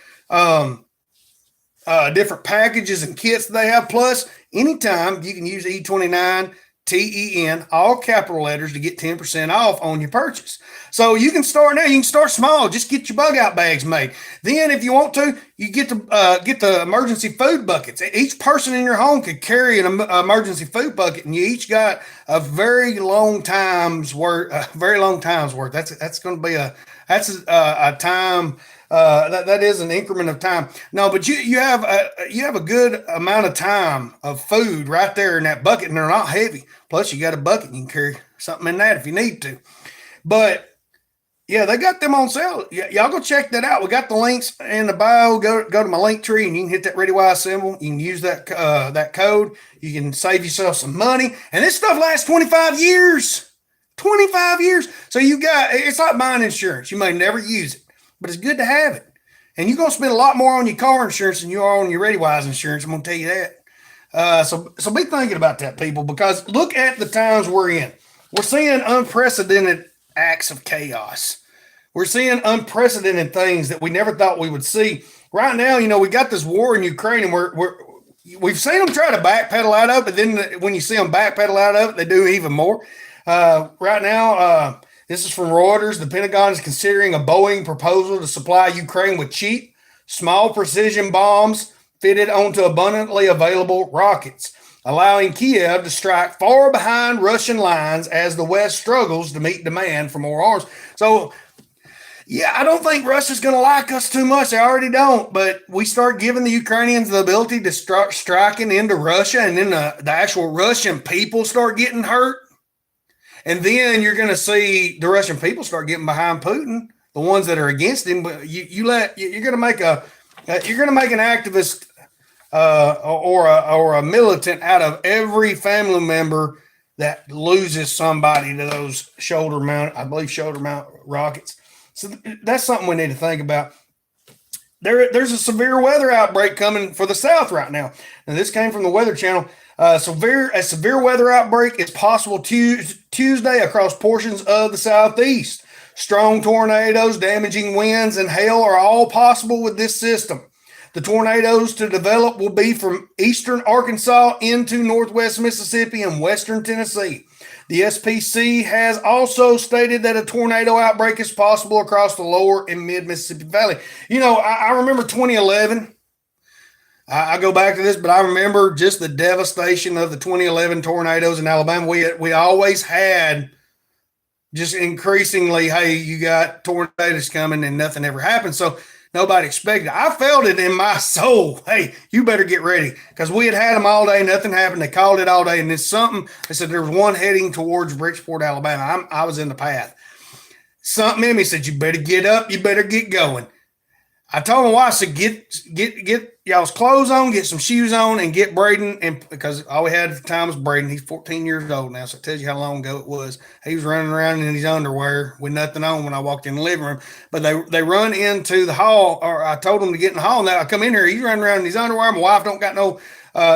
different packages and kits they have. Plus, anytime you can use E29 TEN, all capital letters, to get 10% off on your purchase. So you can start now. You can start small. Just get your bug out bags made. Then, if you want to, you get the emergency food buckets. Each person in your home could carry an emergency food bucket, and you each got a very long time's worth. That's going to be a time. That is an increment of time. No, but you have a good amount of time of food right there in that bucket, and they're not heavy. Plus, you got a bucket, you can carry something in that if you need to. But yeah, they got them on sale. Y'all go check that out. We got the links in the bio. Go to my link tree, and you can hit that ReadyWise symbol. You can use that code. You can save yourself some money, and this stuff lasts 25 years. 25 years. So it's like buying insurance. You may never use it, but it's good to have it. And you're going to spend a lot more on your car insurance than you are on your ReadyWise insurance. I'm going to tell you that. So be thinking about that, people, because look at the times we're in. We're seeing unprecedented acts of chaos. We're seeing unprecedented things that we never thought we would see. Right now, we got this war in Ukraine, and we've seen them try to backpedal out of it, but then when you see them backpedal out of it, they do even more. Right now, this is from Reuters. The Pentagon is considering a Boeing proposal to supply Ukraine with cheap, small precision bombs fitted onto abundantly available rockets, allowing Kiev to strike far behind Russian lines as the West struggles to meet demand for more arms. So, yeah, I don't think Russia's going to like us too much. They already don't. But we start giving the Ukrainians the ability to start striking into Russia, and then the actual Russian people start getting hurt. And then you're going to see the Russian people start getting behind Putin, the ones that are against him. But you're going to make an activist or a militant out of every family member that loses somebody to those shoulder mount rockets. So that's something we need to think about. There's a severe weather outbreak coming for the South right now. And this came from the Weather Channel. A severe weather outbreak is possible Tuesday across portions of the Southeast. Strong tornadoes, damaging winds, and hail are all possible with this system. The tornadoes to develop will be from eastern Arkansas into northwest Mississippi and western Tennessee. The SPC has also stated that a tornado outbreak is possible across the lower and mid Mississippi Valley. I remember 2011. I go back to this, but I remember just the devastation of the 2011 tornadoes in Alabama. We always had just increasingly, hey, you got tornadoes coming, and nothing ever happened. So nobody expected it. I felt it in my soul. Hey, you better get ready, because we had them all day. Nothing happened. They called it all day, and it's something. They said there was one heading towards Bridgeport, Alabama. I was in the path. Something in me said, you better get up. You better get going. I told my wife, I said, get y'all's clothes on, get some shoes on, and get Braden. And because all we had at the time was Braden. He's 14 years old now, so it tells you how long ago it was. He was running around in his underwear with nothing on when I walked in the living room. But they run into the hall, or I told them to get in the hall. Now I come in here, he's running around in his underwear. My wife don't got no.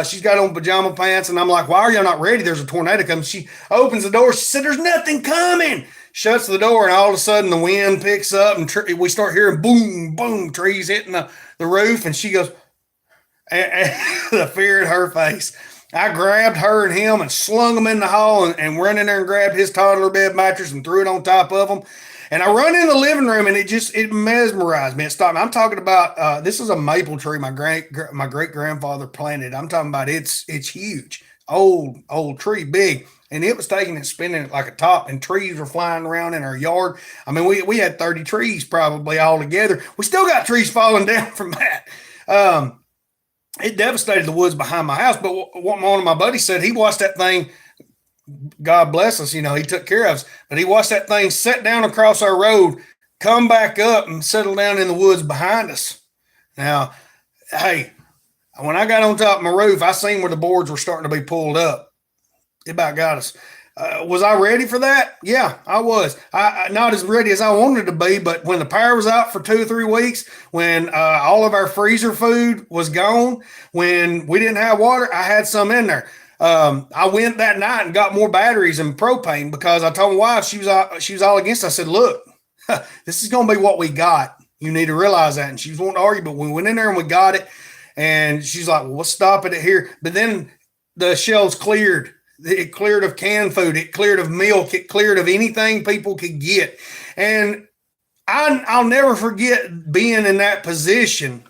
She's got on pajama pants, and I'm like, why are y'all not ready? There's a tornado coming. She opens the door. She said, there's nothing coming. Shuts the door, and all of a sudden the wind picks up, and we start hearing boom, boom, trees hitting the roof. And she goes, and the fear in her face. I grabbed her and him and slung them in the hall, and ran in there and grabbed his toddler bed mattress and threw it on top of them. And I run in the living room, and it mesmerized me. It stopped me. I'm talking about this is a maple tree my great grandfather planted. I'm talking about it's huge, old tree, big. And it was taking and spinning it like a top, and trees were flying around in our yard. I mean, we had 30 trees probably all together. We still got trees falling down from that. It devastated the woods behind my house. But one of my buddies said he watched that thing. God bless us, he took care of us. But he watched that thing set down across our road, come back up, and settle down in the woods behind us. Now, hey, when I got on top of my roof, I seen where the boards were starting to be pulled up. It about got us. Was I ready for that? Yeah, I was. I not as ready as I wanted to be, but when the power was out for 2 or 3 weeks, when all of our freezer food was gone, when we didn't have water, I had some in there. I went that night and got more batteries and propane, because I told my wife, she was all against it. I said, look, this is going to be what we got. You need to realize that. And she was wanting to argue, but we went in there and we got it. And she's like, well, we'll stop it here. But then the shelves cleared. It cleared of canned food. It cleared of milk. It cleared of anything people could get. And I'll never forget being in that position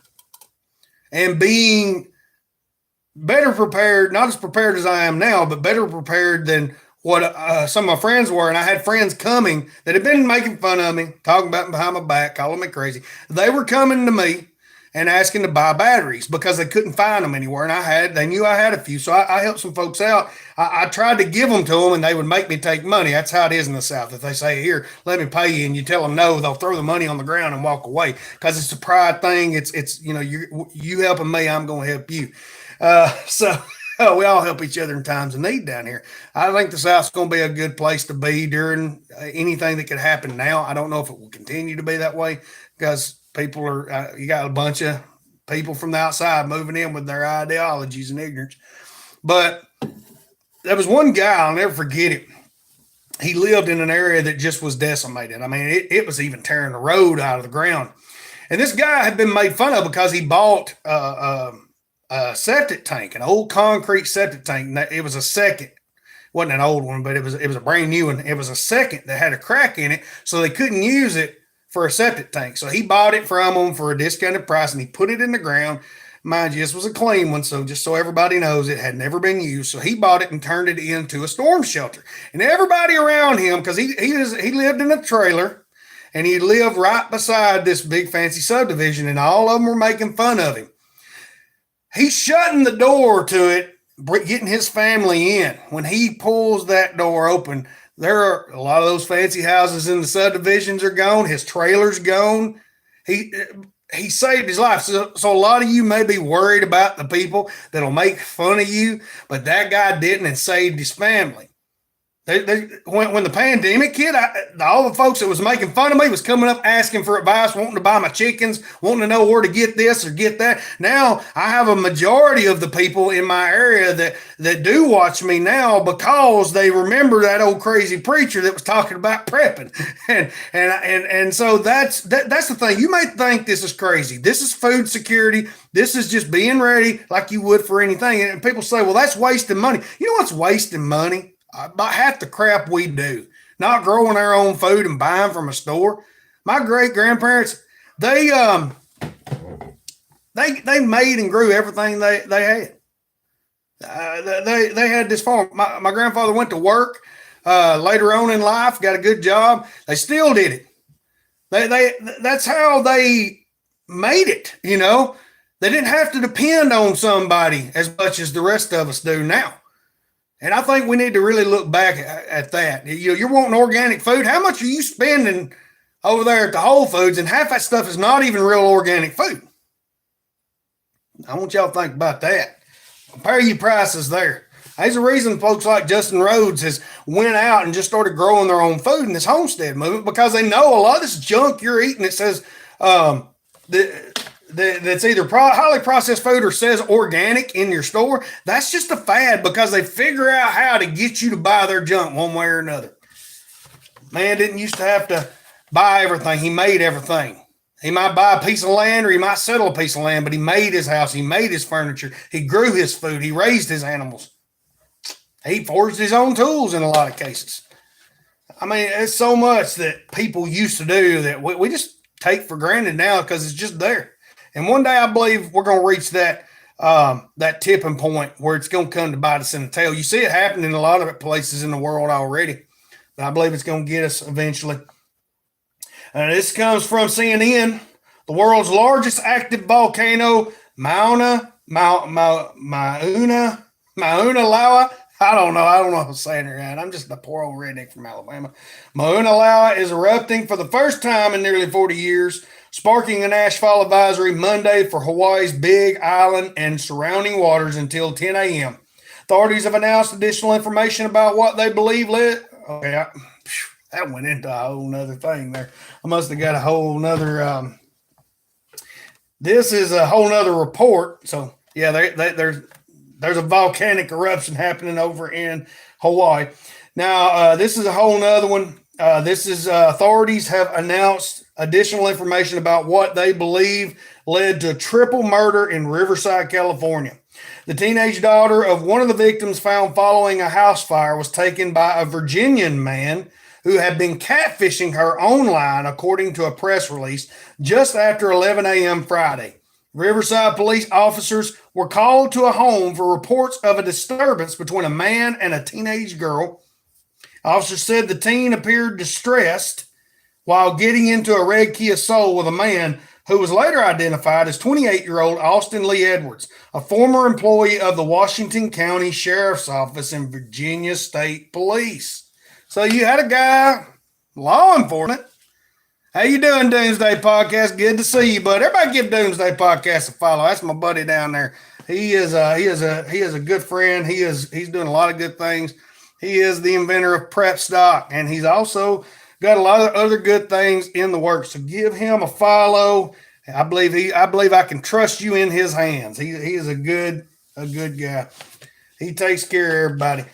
and being better prepared, not as prepared as I am now, but better prepared than what some of my friends were. And I had friends coming that had been making fun of me, talking about me behind my back, calling me crazy. They were coming to me and asking to buy batteries because they couldn't find them anywhere. And they knew I had a few. So I helped some folks out. I tried to give them to them and they would make me take money. That's how it is in the South. If they say, here, let me pay you, and you tell them no, they'll throw the money on the ground and walk away because it's a pride thing. It's you helping me, I'm going to help you. So we all help each other in times of need down here. I think the South's going to be a good place to be during anything that could happen now. I don't know if it will continue to be that way because people are, you got a bunch of people from the outside moving in with their ideologies and ignorance. But there was one guy, I'll never forget it. He lived in an area that just was decimated. I mean, it was even tearing the road out of the ground. And this guy had been made fun of because he bought a septic tank, an old concrete septic tank. It was a second. It wasn't an old one, but it was a brand new one. It was a second that had a crack in it, so they couldn't use it for a septic tank. So he bought it from them for a discounted price, and he put it in the ground. Mind you, this was a clean one, so just so everybody knows, it had never been used. So he bought it and turned it into a storm shelter. And everybody around him, because he lived in a trailer, and he lived right beside this big fancy subdivision, and all of them were making fun of him. He's shutting the door to it, getting his family in. When he pulls that door open, there are a lot of those fancy houses in the subdivisions are gone. His trailer's gone. He saved his life. So a lot of you may be worried about the people that'll make fun of you, but that guy didn't and saved his family. When the pandemic hit, all the folks that was making fun of me was coming up asking for advice, wanting to buy my chickens, wanting to know where to get this or get that. Now I have a majority of the people in my area that do watch me now because they remember that old crazy preacher that was talking about prepping. And so that's the thing. You may think this is crazy. This is food security. This is just being ready like you would for anything. And people say, well, that's wasting money. You know what's wasting money? About half the crap we do, not growing our own food and buying from a store. My great grandparents, they made and grew everything they had. They had this farm. My grandfather went to work later on in life, got a good job. They still did it. That's how they made it. You know, they didn't have to depend on somebody as much as the rest of us do now. And I think we need to really look back at that. You're wanting organic food. How much are you spending over there at the Whole Foods? And half that stuff is not even real organic food. I want y'all to think about that. Compare your prices there. There's a reason folks like Justin Rhodes has went out and just started growing their own food in this homestead movement, because they know a lot of this junk you're eating that says that's either highly processed food or says organic in your store. That's just a fad because they figure out how to get you to buy their junk one way or another. Man didn't used to have to buy everything. He made everything. He might buy a piece of land or he might settle a piece of land, but he made his house. He made his furniture. He grew his food. He raised his animals. He forged his own tools in a lot of cases. I mean, it's so much that people used to do that we just take for granted now because it's just there. And one day I believe we're going to reach that tipping point where it's going to come to bite us in the tail. You see it happening in a lot of places in the world already, but I believe it's going to get us eventually. This comes from CNN. The world's largest active volcano, Mauna Loa. I don't know if I'm saying it right. I'm just a poor old redneck from Alabama. Mauna Loa is erupting for the first time in nearly 40 years, sparking an ashfall advisory Monday for Hawaii's Big Island and surrounding waters until 10 a.m. Authorities have announced additional information about what they believe led. Okay, that went into a whole nother thing there. I must have got a whole nother. This is a whole nother report. So yeah, there's a volcanic eruption happening over in Hawaii. Now this is a whole nother one. Authorities have announced additional information about what they believe led to a triple murder in Riverside, California. The teenage daughter of one of the victims found following a house fire was taken by a Virginian man who had been catfishing her online, according to a press release, just after 11 a.m. Friday. Riverside police officers were called to a home for reports of a disturbance between a man and a teenage girl. Officers said the teen appeared distressed while getting into a red Kia Soul with a man who was later identified as 28-year-old Austin Lee Edwards, a former employee of the Washington County Sheriff's Office and Virginia State Police. So you had a guy, law enforcement. How you doing, Doomsday Podcast? Good to see you, bud. Everybody give Doomsday Podcast a follow. That's my buddy down there. He is a good friend. He's doing a lot of good things. He is the inventor of prep stock, and he's also got a lot of other good things in the works. So give him a follow. I believe I can trust you in his hands. He is a good guy. He takes care of everybody.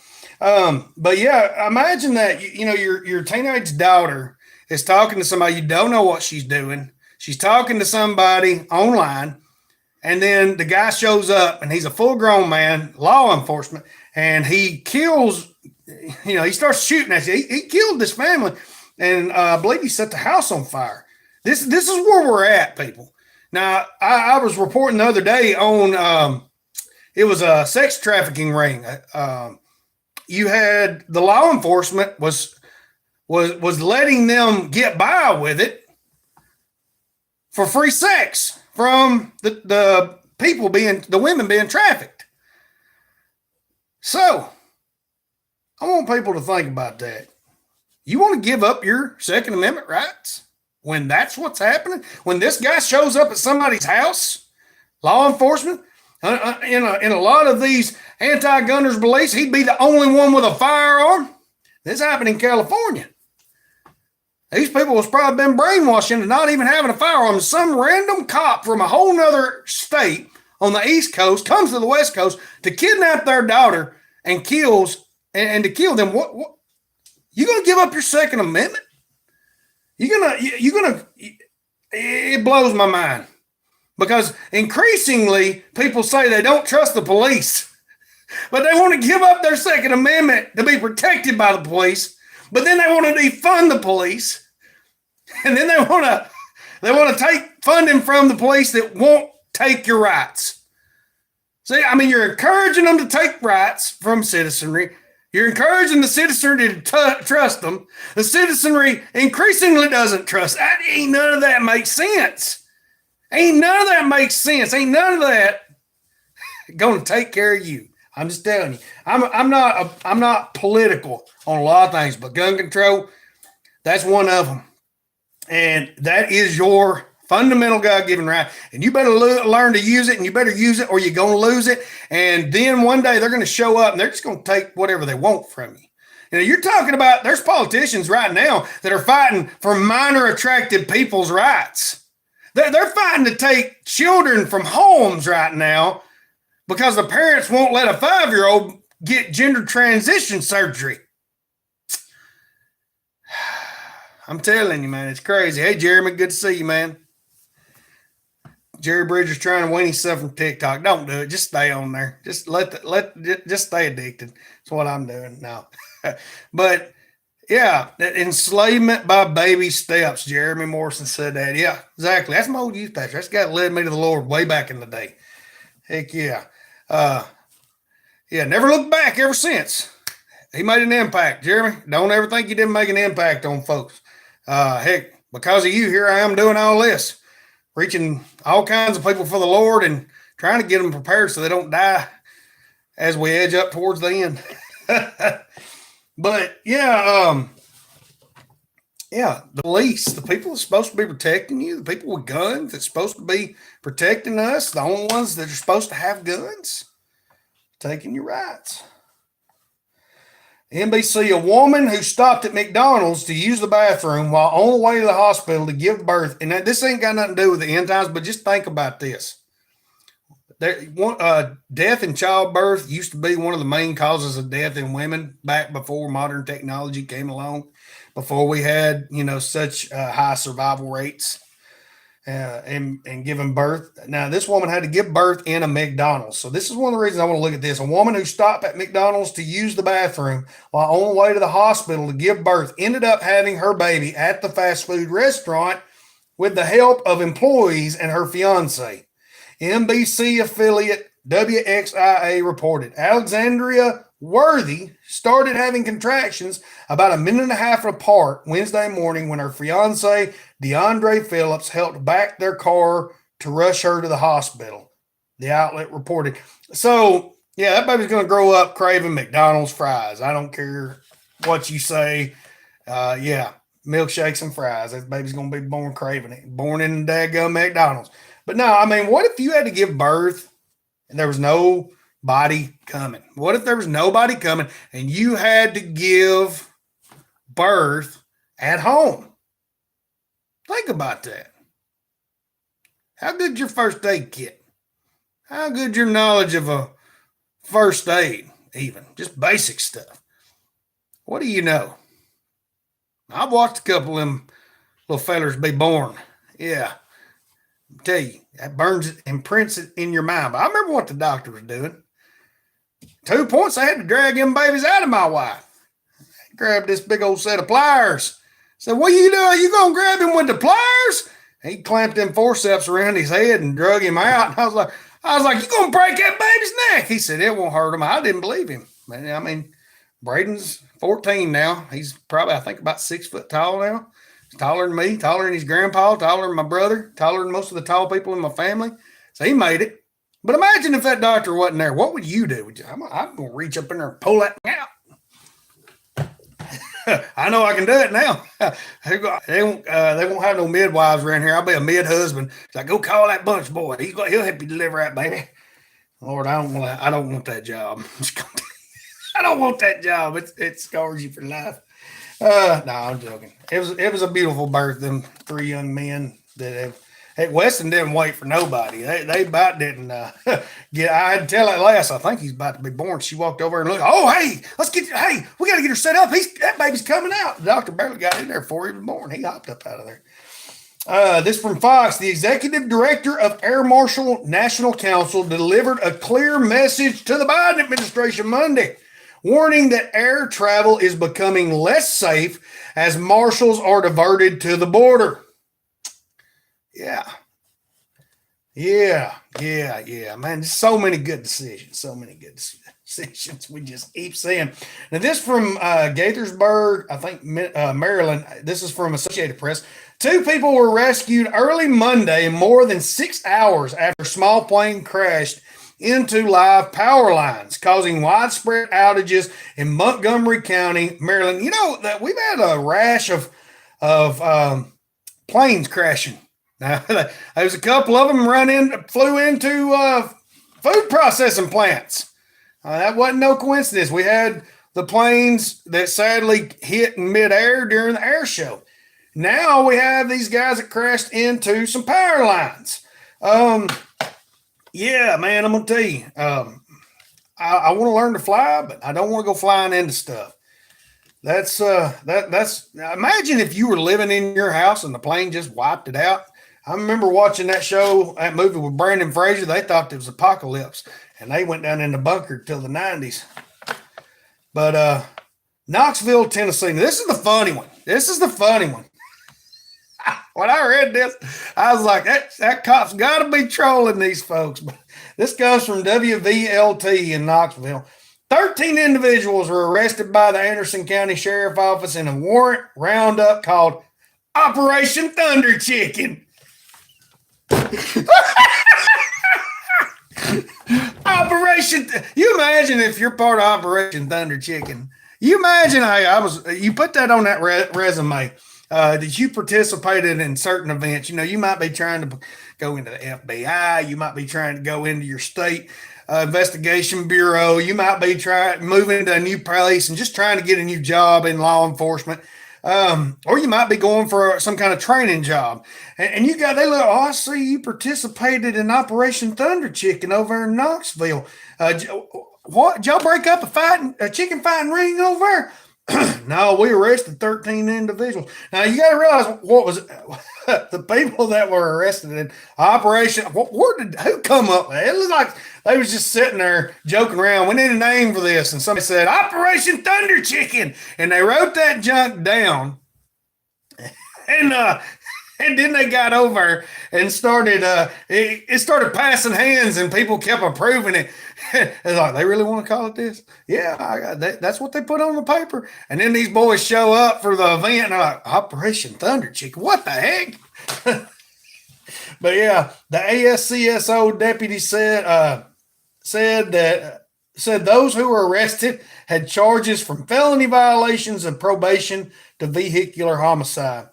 But yeah, imagine that your teenage daughter is talking to somebody you don't know what she's doing. She's talking to somebody online, and then the guy shows up, and he's a full-grown man, law enforcement, and he kills. He starts shooting at you. He killed this family, and I believe he set the house on fire. This is where we're at, people. Now, I was reporting the other day on it was a sex trafficking ring. You had the law enforcement was letting them get by with it for free sex from the women being trafficked. So I want people to think about that. You want to give up your Second Amendment rights when that's what's happening? When this guy shows up at somebody's house, law enforcement, in a lot of these anti-gunners beliefs, he'd be the only one with a firearm. This happened in California. These people has probably been brainwashed into not even having a firearm. Some random cop from a whole nother state on the East Coast comes to the West Coast to kidnap their daughter and kills. And to kill them, what you gonna give up your Second Amendment? It blows my mind, because increasingly people say they don't trust the police, but they want to give up their Second Amendment to be protected by the police, but then they want to defund the police, and then they want to take funding from the police that won't take your rights. See, I mean, you're encouraging them to take rights from citizenry. You're encouraging the citizenry to trust them. The citizenry increasingly doesn't trust. Ain't none of that makes sense. Ain't none of that going to take care of you. I'm just telling you. I'm not political on a lot of things, but gun control, that's one of them. And that is your fundamental God-given right. And you better learn to use it, and you better use it or you're going to lose it. And then one day they're going to show up and they're just going to take whatever they want from you. You're talking about, there's politicians right now that are fighting for minor attracted people's rights. They're fighting to take children from homes right now because the parents won't let a 5-year-old get gender transition surgery. I'm telling you, man, it's crazy. Hey, Jeremy, good to see you, man. Jerry Bridger's trying to win himself from TikTok. Don't do it. Just stay on there. Just just stay addicted. That's what I'm doing now. But yeah, enslavement by baby steps. Jeremy Morrison said that. Yeah, exactly. That's my old youth pastor. That's the guy that led me to the Lord way back in the day. Heck yeah. Never looked back ever since. He made an impact. Jeremy, don't ever think you didn't make an impact on folks. Heck, because of you, here I am doing all this. Reaching all kinds of people for the Lord and trying to get them prepared so they don't die as we edge up towards the end. But the police, the people that's supposed to be protecting you, the people with guns that's supposed to be protecting us, the only ones that are supposed to have guns, taking your rights. NBC, a woman who stopped at McDonald's to use the bathroom while on the way to the hospital to give birth. And this ain't got nothing to do with the end times, but just think about this. Death in childbirth used to be one of the main causes of death in women back before modern technology came along, before we had, such high survival rates and giving birth. Now, this woman had to give birth in a McDonald's. So this is one of the reasons I want to look at this. A woman who stopped at McDonald's to use the bathroom while on the way to the hospital to give birth ended up having her baby at the fast food restaurant with the help of employees and her fiance. NBC affiliate WXIA reported Alexandria Worthy started having contractions about a minute and a half apart Wednesday morning when her fiance, DeAndre Phillips, helped back their car to rush her to the hospital, the outlet reported. So, yeah, that baby's going to grow up craving McDonald's fries. I don't care what you say. Yeah, milkshakes and fries. That baby's going to be born craving it, born in the daggum McDonald's. But no, I mean, what if you had to give birth and there was nobody coming? What if there was nobody coming and you had to give birth at home? Think about that. How good's your first aid kit? How good your knowledge of a first aid, even just basic stuff? What do you know? I've watched a couple of them little fellers be born. Yeah. I tell you, that burns it, imprints it in your mind. But I remember what the doctor was doing. 2 points, I had to drag them babies out of my wife. I grabbed this big old set of pliers. Said, what are you doing? You going to grab him with the pliers? He clamped them forceps around his head and drug him out. And I was like, you going to break that baby's neck? He said, it won't hurt him. I didn't believe him. I mean, Braden's 14 now. He's probably, I think, about 6 foot tall now. He's taller than me, taller than his grandpa, taller than my brother, taller than most of the tall people in my family. So he made it. But imagine if that doctor wasn't there. What would you do? I'm going to reach up in there and pull that out. I know I can do it now. They won't have no midwives around here. I'll be a mid-husband. It's like, go call that bunch boy. He'll help you deliver that baby. Lord, I don't want that job. I don't want that job. It scars you for life. No, I'm joking. It was a beautiful birth. Them 3 young men that Weston didn't wait for nobody. They about didn't get. I had to tell that last. I think he's about to be born. She walked over and looked. Oh, hey, we got to get her set up. That baby's coming out. The doctor barely got in there before he was born. He hopped up out of there. This from Fox. The executive director of Air Marshal National Council delivered a clear message to the Biden administration Monday, warning that air travel is becoming less safe as marshals are diverted to the border. Yeah, man. So many good decisions. We just keep seeing. Now, this from Gaithersburg, I think, Maryland. This is from Associated Press. 2 people were rescued early Monday, more than 6 hours after a small plane crashed into live power lines, causing widespread outages in Montgomery County, Maryland. You know that we've had a rash of planes crashing. Now, there's a couple of them flew into food processing plants. That wasn't no coincidence. We had the planes that sadly hit in midair during the air show. Now we have these guys that crashed into some power lines. Yeah, man, I'm gonna tell you. I want to learn to fly, but I don't want to go flying into stuff. That's imagine if you were living in your house and the plane just wiped it out. I remember watching that movie with Brandon Fraser. They thought it was apocalypse, and they went down in the bunker till the 90s. But Knoxville, Tennessee. Now, this is the funny one. When I read this, I was like, that cop's got to be trolling these folks. But this comes from WVLT in Knoxville. 13 individuals were arrested by the Anderson County Sheriff Office in a warrant roundup called Operation Thunder Chicken. You imagine if you're part of Operation Thunder Chicken. You imagine you put that on that resume that you participated in certain events. You might be trying to go into the FBI. You might be trying to go into your state investigation bureau. You might be moving to a new place and just trying to get a new job in law enforcement. Or you might be going for some kind of training job. And you got, they look, oh, I see you participated in Operation Thunder Chicken over in Knoxville. What? Did y'all break up a chicken fighting ring over there? No, we arrested 13 individuals. Now you got to realize what was the people that were arrested in Operation. Who come up with it? It looked like they was just sitting there joking around. We need a name for this, and somebody said Operation Thunder Chicken, and they wrote that junk down. And then they got over and started. It started passing hands, and people kept approving it. It's like, they really want to call it this? Yeah, that's what they put on the paper. And then these boys show up for the event, and they're like, Operation Thunder Chicken. What the heck? But yeah, the ASCSO deputy said those who were arrested had charges from felony violations of probation to vehicular homicide.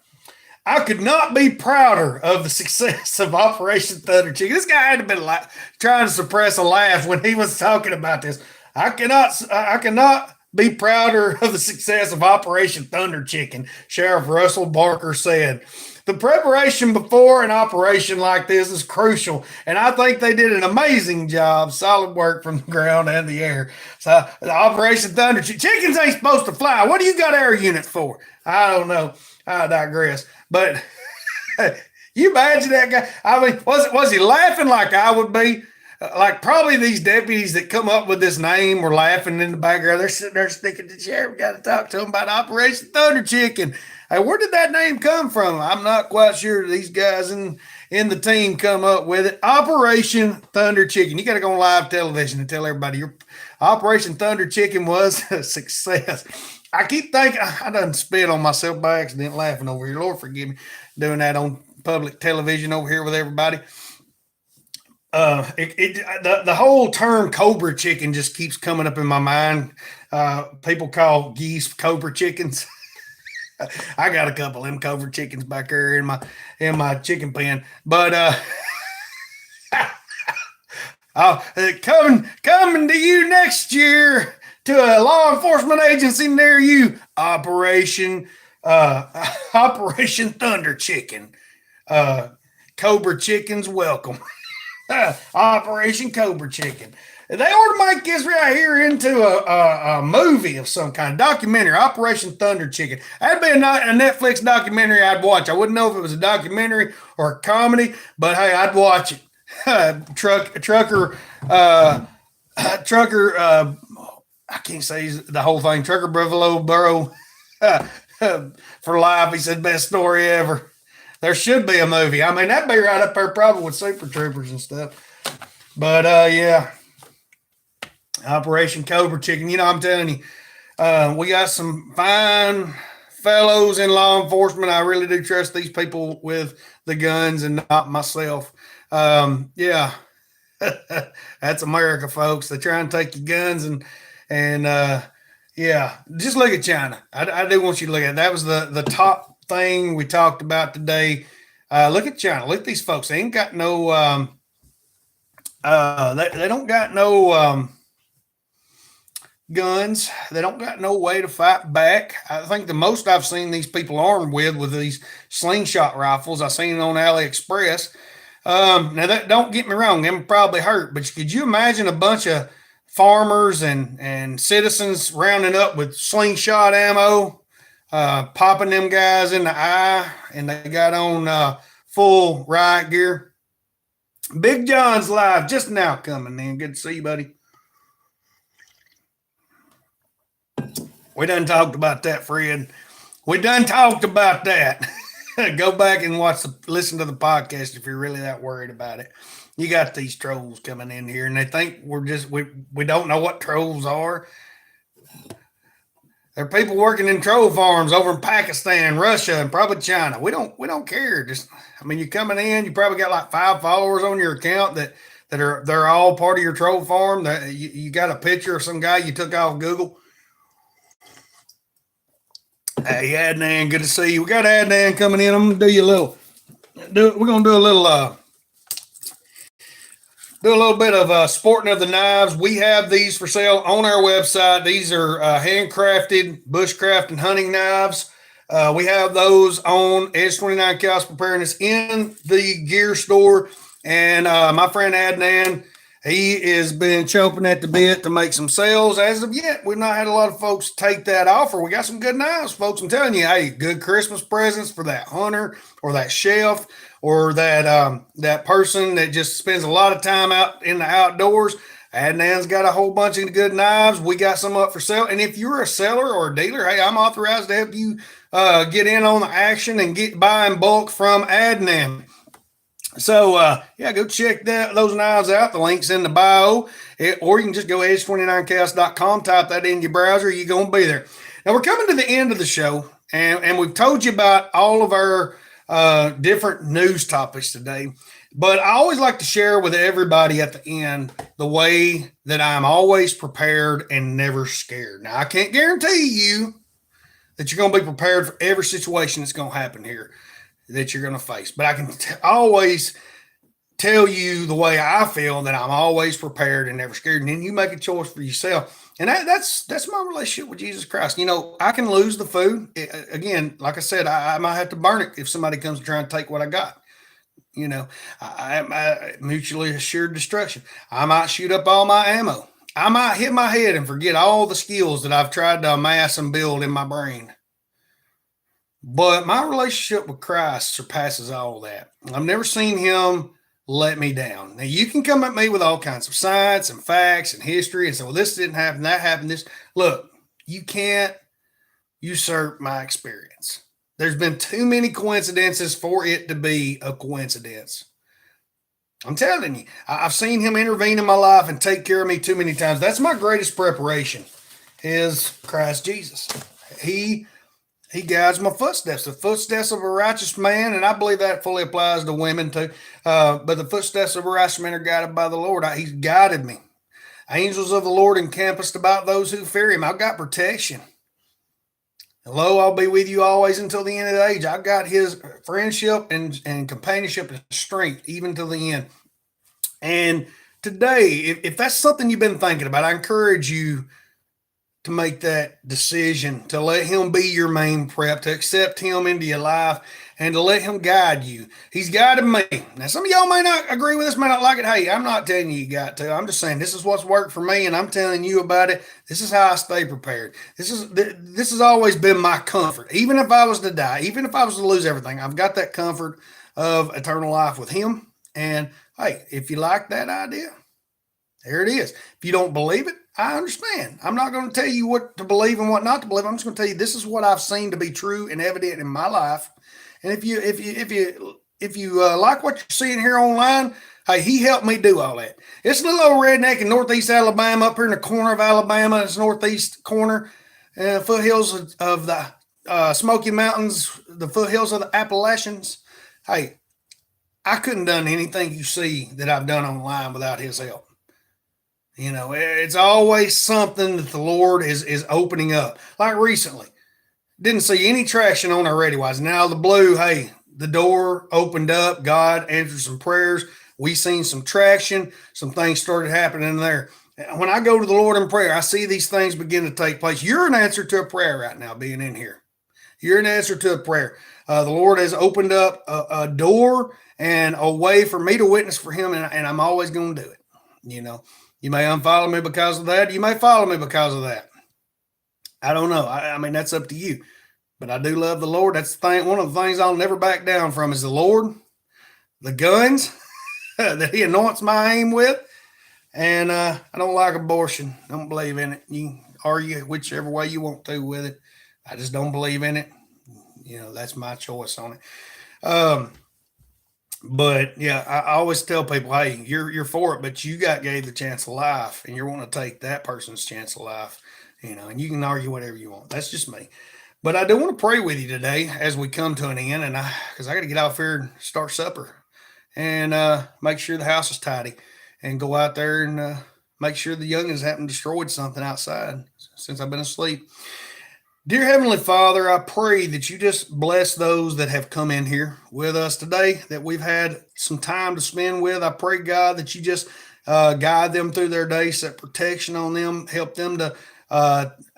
I could not be prouder of the success of Operation Thunder Chicken. This guy had to been trying to suppress a laugh when he was talking about this. I cannot be prouder of the success of Operation Thunder Chicken, Sheriff Russell Barker said. The preparation before an operation like this is crucial, and I think they did an amazing job. Solid work from the ground and the air. So, the Operation Thunder Chickens ain't supposed to fly. What do you got air units for? I don't know. I digress. But you imagine that guy. I mean, was he laughing like I would be? Like probably these deputies that come up with this name were laughing in the background. They're sitting there thinking, the sheriff got to talk to him about Operation Thunder Chicken. Hey, where did that name come from? I'm not quite sure. These guys in the team come up with it. Operation Thunder Chicken. You got to go on live television and tell everybody your Operation Thunder Chicken was a success. I keep thinking, I done spit on myself by accident laughing over here. Lord forgive me doing that on public television over here with everybody. The whole term Cobra chicken just keeps coming up in my mind. People call geese Cobra chickens. I got a couple of them Cobra chickens back there in my chicken pen. But coming to you next year to a law enforcement agency near you, Operation Thunder Chicken. Cobra chickens welcome. Operation Cobra Chicken. They ought to make this right here into a movie of some kind, documentary, Operation Thunder Chicken. That'd be a Netflix documentary I'd watch. I wouldn't know if it was a documentary or a comedy, but hey, I'd watch it. Trucker, I can't say the whole thing. Trucker Burrow for life. He said, best story ever. There should be a movie. I mean, that'd be right up there probably with Super Troopers and stuff. But, yeah. Operation Cobra Chicken. You know, I'm telling you, we got some fine fellows in law enforcement. I really do trust these people with the guns and not myself. Yeah. That's America, folks. They try and take your guns and yeah, just look at China. I do want you to look at it. That was the top thing we talked about today. Look at China. Look at these folks. They ain't got no they don't got no guns. They don't got no way to fight back. I think the most I've seen these people armed with these slingshot rifles. I seen it on AliExpress. Now that, don't get me wrong, them probably hurt, but could you imagine a bunch of farmers and citizens rounding up with slingshot ammo, popping them guys in the eye, and they got on full riot gear? Big John's live just now coming in. Good to see you, buddy. We done talked about that, Fred. We done talked about that. Go back and listen to the podcast if you're really that worried about it. You got these trolls coming in here, and they think we don't know what trolls are. There are people working in troll farms over in Pakistan, Russia, and probably China. We don't care. You're coming in. You probably got like 5 followers on your account they're all part of your troll farm. That you got a picture of some guy you took off Google. Hey, Adnan, good to see you. We got Adnan coming in. I'm gonna we're gonna do a little bit of sporting of the knives. We have these for sale on our website. These are handcrafted bushcraft and hunting knives. We have those on Edge 29 Chaos Preparedness in the gear store. And my friend Adnan, he has been chomping at the bit to make some sales. As of yet, we've not had a lot of folks take that offer. We got some good knives, folks. I'm telling you, hey, good Christmas presents for that hunter or that chef or that person that just spends a lot of time out in the outdoors. Adnan's got a whole bunch of good knives. We got some up for sale. And if you're a seller or a dealer, hey, I'm authorized to help you get in on the action and buy in bulk from Adnan. So, yeah, go check those knives out. The link's in the bio. Or you can just go edge29chaos.com, type that in your browser. You're going to be there. Now, we're coming to the end of the show, and we've told you about all of our different news topics today. But I always like to share with everybody at the end the way that I'm always prepared and never scared. Now, I can't guarantee you that you're going to be prepared for every situation that's going to happen here that you're going to face. But I can always tell you the way I feel, that I'm always prepared and never scared. And then you make a choice for yourself. And that's my relationship with Jesus Christ. You know, I can lose the food. Again, like I said, I might have to burn it if somebody comes to try and take what I got. You know, I mutually assured destruction. I might shoot up all my ammo. I might hit my head and forget all the skills that I've tried to amass and build in my brain. But my relationship with Christ surpasses all that. I've never seen him let me down. Now, you can come at me with all kinds of science and facts and history and say, well, this didn't happen, that happened, this. Look, you can't usurp my experience. There's been too many coincidences for it to be a coincidence. I'm telling you, I've seen him intervene in my life and take care of me too many times. That's my greatest preparation, is Christ Jesus. He guides my footsteps, the footsteps of a righteous man, and I believe that fully applies to women too. But the footsteps of a righteous man are guided by the Lord. He's guided me. Angels of the Lord encompassed about those who fear him. I've got protection. Lo, I'll be with you always until the end of the age. I've got his friendship and companionship and strength even to the end. And today, if that's something you've been thinking about, I encourage you to make that decision, to let him be your main prep, to accept him into your life, and to let him guide you. He's guided me. Now, some of y'all may not agree with this, may not like it. Hey, I'm not telling you got to. I'm just saying this is what's worked for me, and I'm telling you about it. This is how I stay prepared. This has always been my comfort. Even if I was to die, even if I was to lose everything, I've got that comfort of eternal life with him. And hey, if you like that idea, there it is. If you don't believe it, I understand. I'm not going to tell you what to believe and what not to believe. I'm just going to tell you this is what I've seen to be true and evident in my life. And if you like what you're seeing here online, hey, he helped me do all that. It's a little old redneck in northeast Alabama, up here in the corner of Alabama. It's northeast corner, foothills of the Smoky Mountains, the foothills of the Appalachians. Hey, I couldn't have done anything you see that I've done online without his help. You know, it's always something that the Lord is opening up. Like recently, didn't see any traction on our radio wise. Now the blue, hey, the door opened up. God answered some prayers. We seen some traction. Some things started happening there. When I go to the Lord in prayer, I see these things begin to take place. You're an answer to a prayer right now, being in here. You're an answer to a prayer. The Lord has opened up a door and a way for me to witness for him, and I'm always going to do it. You know, you may unfollow me because of that. You may follow me because of that. I don't know. I mean, that's up to you. But I do love the Lord. That's the thing. One of the things I'll never back down from is the Lord, the guns that he anoints my aim with. And I don't like abortion. I don't believe in it. You can argue whichever way you want to with it. I just don't believe in it. You know, that's my choice on it. But yeah, I always tell people, hey, you're for it, but you gave the chance of life, and you're wanting to take that person's chance of life, you know, and you can argue whatever you want. That's just me. But I do want to pray with you today as we come to an end, and because I got to get out here and start supper and make sure the house is tidy and go out there and make sure the youngins haven't destroyed something outside since I've been asleep. Dear Heavenly Father, I pray that you just bless those that have come in here with us today, that we've had some time to spend with. I pray, God, that you just guide them through their day, set protection on them, help them to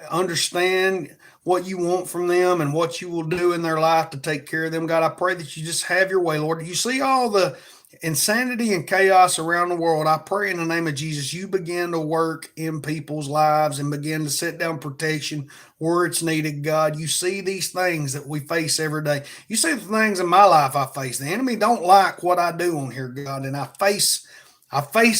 understand what you want from them and what you will do in their life to take care of them. God, I pray that you just have your way, Lord. You see all the insanity and chaos around the world. I pray in the name of Jesus, you begin to work in people's lives and begin to set down protection where it's needed, God. You see these things that we face every day. You see the things in my life I face. The enemy don't like what I do on here, God, and I face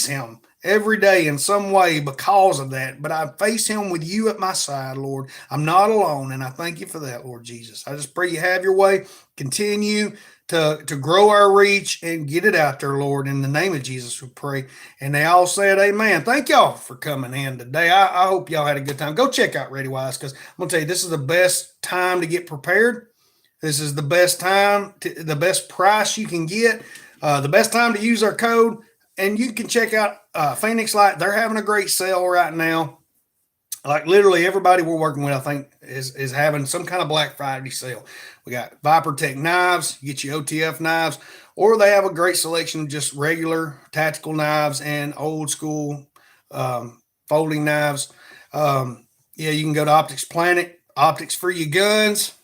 him every day in some way because of that. But I face him with you at my side, Lord. I'm not alone, and I thank you for that, Lord Jesus. I just pray you have your way. Continue to grow our reach and get it out there, Lord. In the name of Jesus, we pray. And they all said amen. Thank y'all for coming in today. I hope y'all had a good time. Go check out ReadyWise, because I'm going to tell you, this is the best time to get prepared. This is the best time, the best price you can get, the best time to use our code. And you can check out Phoenix Light. They're having a great sale right now. Like literally everybody we're working with, I think, is having some kind of Black Friday sale. We got ViperTech knives, you get your OTF knives, or they have a great selection of just regular tactical knives and old school folding knives. Yeah, you can go to Optics Planet, optics for your guns.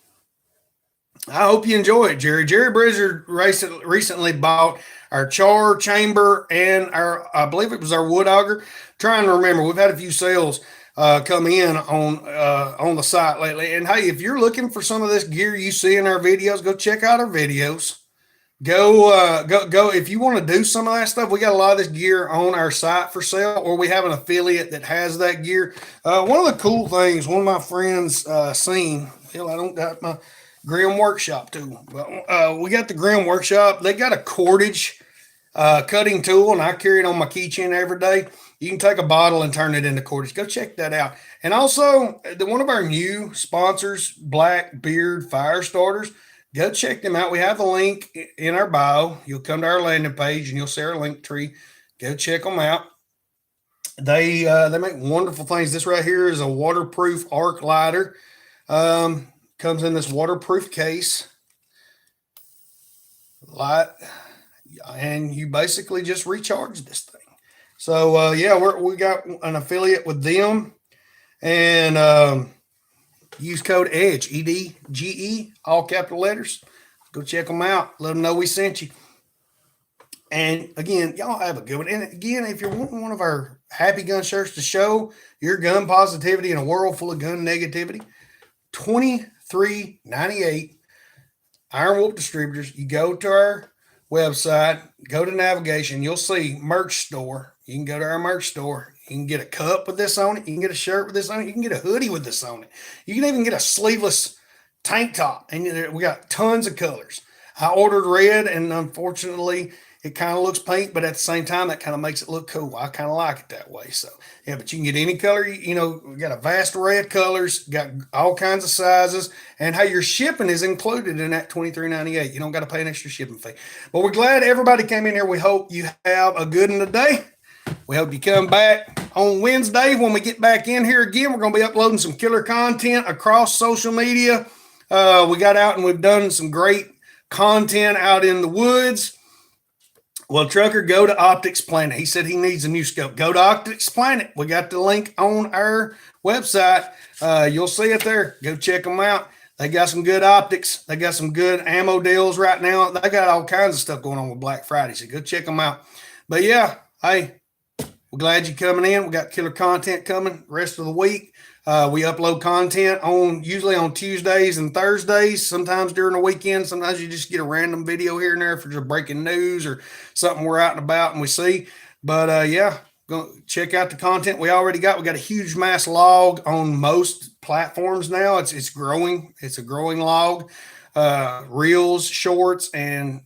I hope you enjoy it, Jerry. Jerry Bridger recently bought our char chamber and I believe it was our wood auger. Trying to remember, we've had a few sales come in on the site lately. And hey, if you're looking for some of this gear you see in our videos, go check out our videos. Go. If you want to do some of that stuff, we got a lot of this gear on our site for sale, or we have an affiliate that has that gear. One of the cool things, one of my friends seen, hell, I don't got my Grim Workshop tool, but we got the Grim Workshop. They got a cordage cutting tool, and I carry it on my keychain every day. You can take a bottle and turn it into cordage. Go check that out. And also, one of our new sponsors, Blackbeard Fire Starters, go check them out. We have the link in our bio. You'll come to our landing page, and you'll see our link tree. Go check them out. They make wonderful things. This right here is a waterproof arc lighter. Comes in this waterproof case, light, and you basically just recharge this thing. So yeah, we got an affiliate with them, and use code EDGE, EDGE, all capital letters. Go check them out. Let them know we sent you. And again, y'all have a good one. And again, if you're wanting one of our Happy Gun shirts to show your gun positivity in a world full of gun negativity, $23.98, Iron Wolf Distributors. You go to our website, go to navigation, you'll see merch store. You can go to our merch store. You can get a cup with this on it. You can get a shirt with this on it. You can get a hoodie with this on it. You can even get a sleeveless tank top. And we got tons of colors. I ordered red, and unfortunately, it kind of looks pink, but at the same time, that kind of makes it look cool. I kind of like it that way. So, yeah, but you can get any color. You know, we got a vast array of colors, got all kinds of sizes, and how your shipping is included in that $23.98. You don't got to pay an extra shipping fee. But we're glad everybody came in here. We hope you have a good one today. We hope you come back on Wednesday when we get back in here again. We're going to be uploading some killer content across social media. We got out and we've done some great content out in the woods. Well, Trucker, go to Optics Planet. He said he needs a new scope. Go to Optics Planet. We got the link on our website. You'll see it there. Go check them out. They got some good optics. They got some good ammo deals right now. They got all kinds of stuff going on with Black Friday, so go check them out. But yeah, hey, we're glad you're coming in. We got killer content coming rest of the week. We upload content usually on Tuesdays and Thursdays, sometimes during the weekend. Sometimes you just get a random video here and there for just breaking news or something we're out and about and we see. But yeah, go check out the content we already got. We got a huge mass log on most platforms now. It's growing. It's a growing log. Reels, shorts, and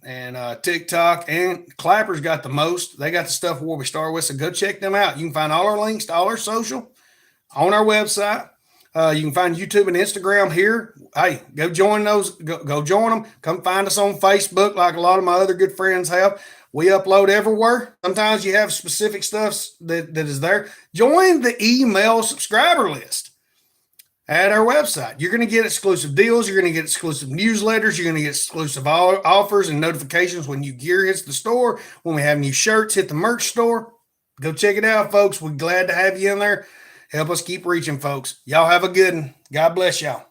TikTok, and Clapper's got the most. They got the stuff where we start with, so go check them out. You can find all our links to all our social on our website. You can find YouTube and Instagram here. Hey, go join those. Go join them. Come find us on Facebook like a lot of my other good friends have. We upload everywhere. Sometimes you have specific stuff that is there. Join the email subscriber list at our website. You're going to get exclusive deals. You're going to get exclusive newsletters. You're going to get exclusive offers and notifications when new gear hits the store. When we have new shirts hit the merch store. Go check it out, folks. We're glad to have you in there. Help us keep reaching, folks. Y'all have a good one. God bless y'all.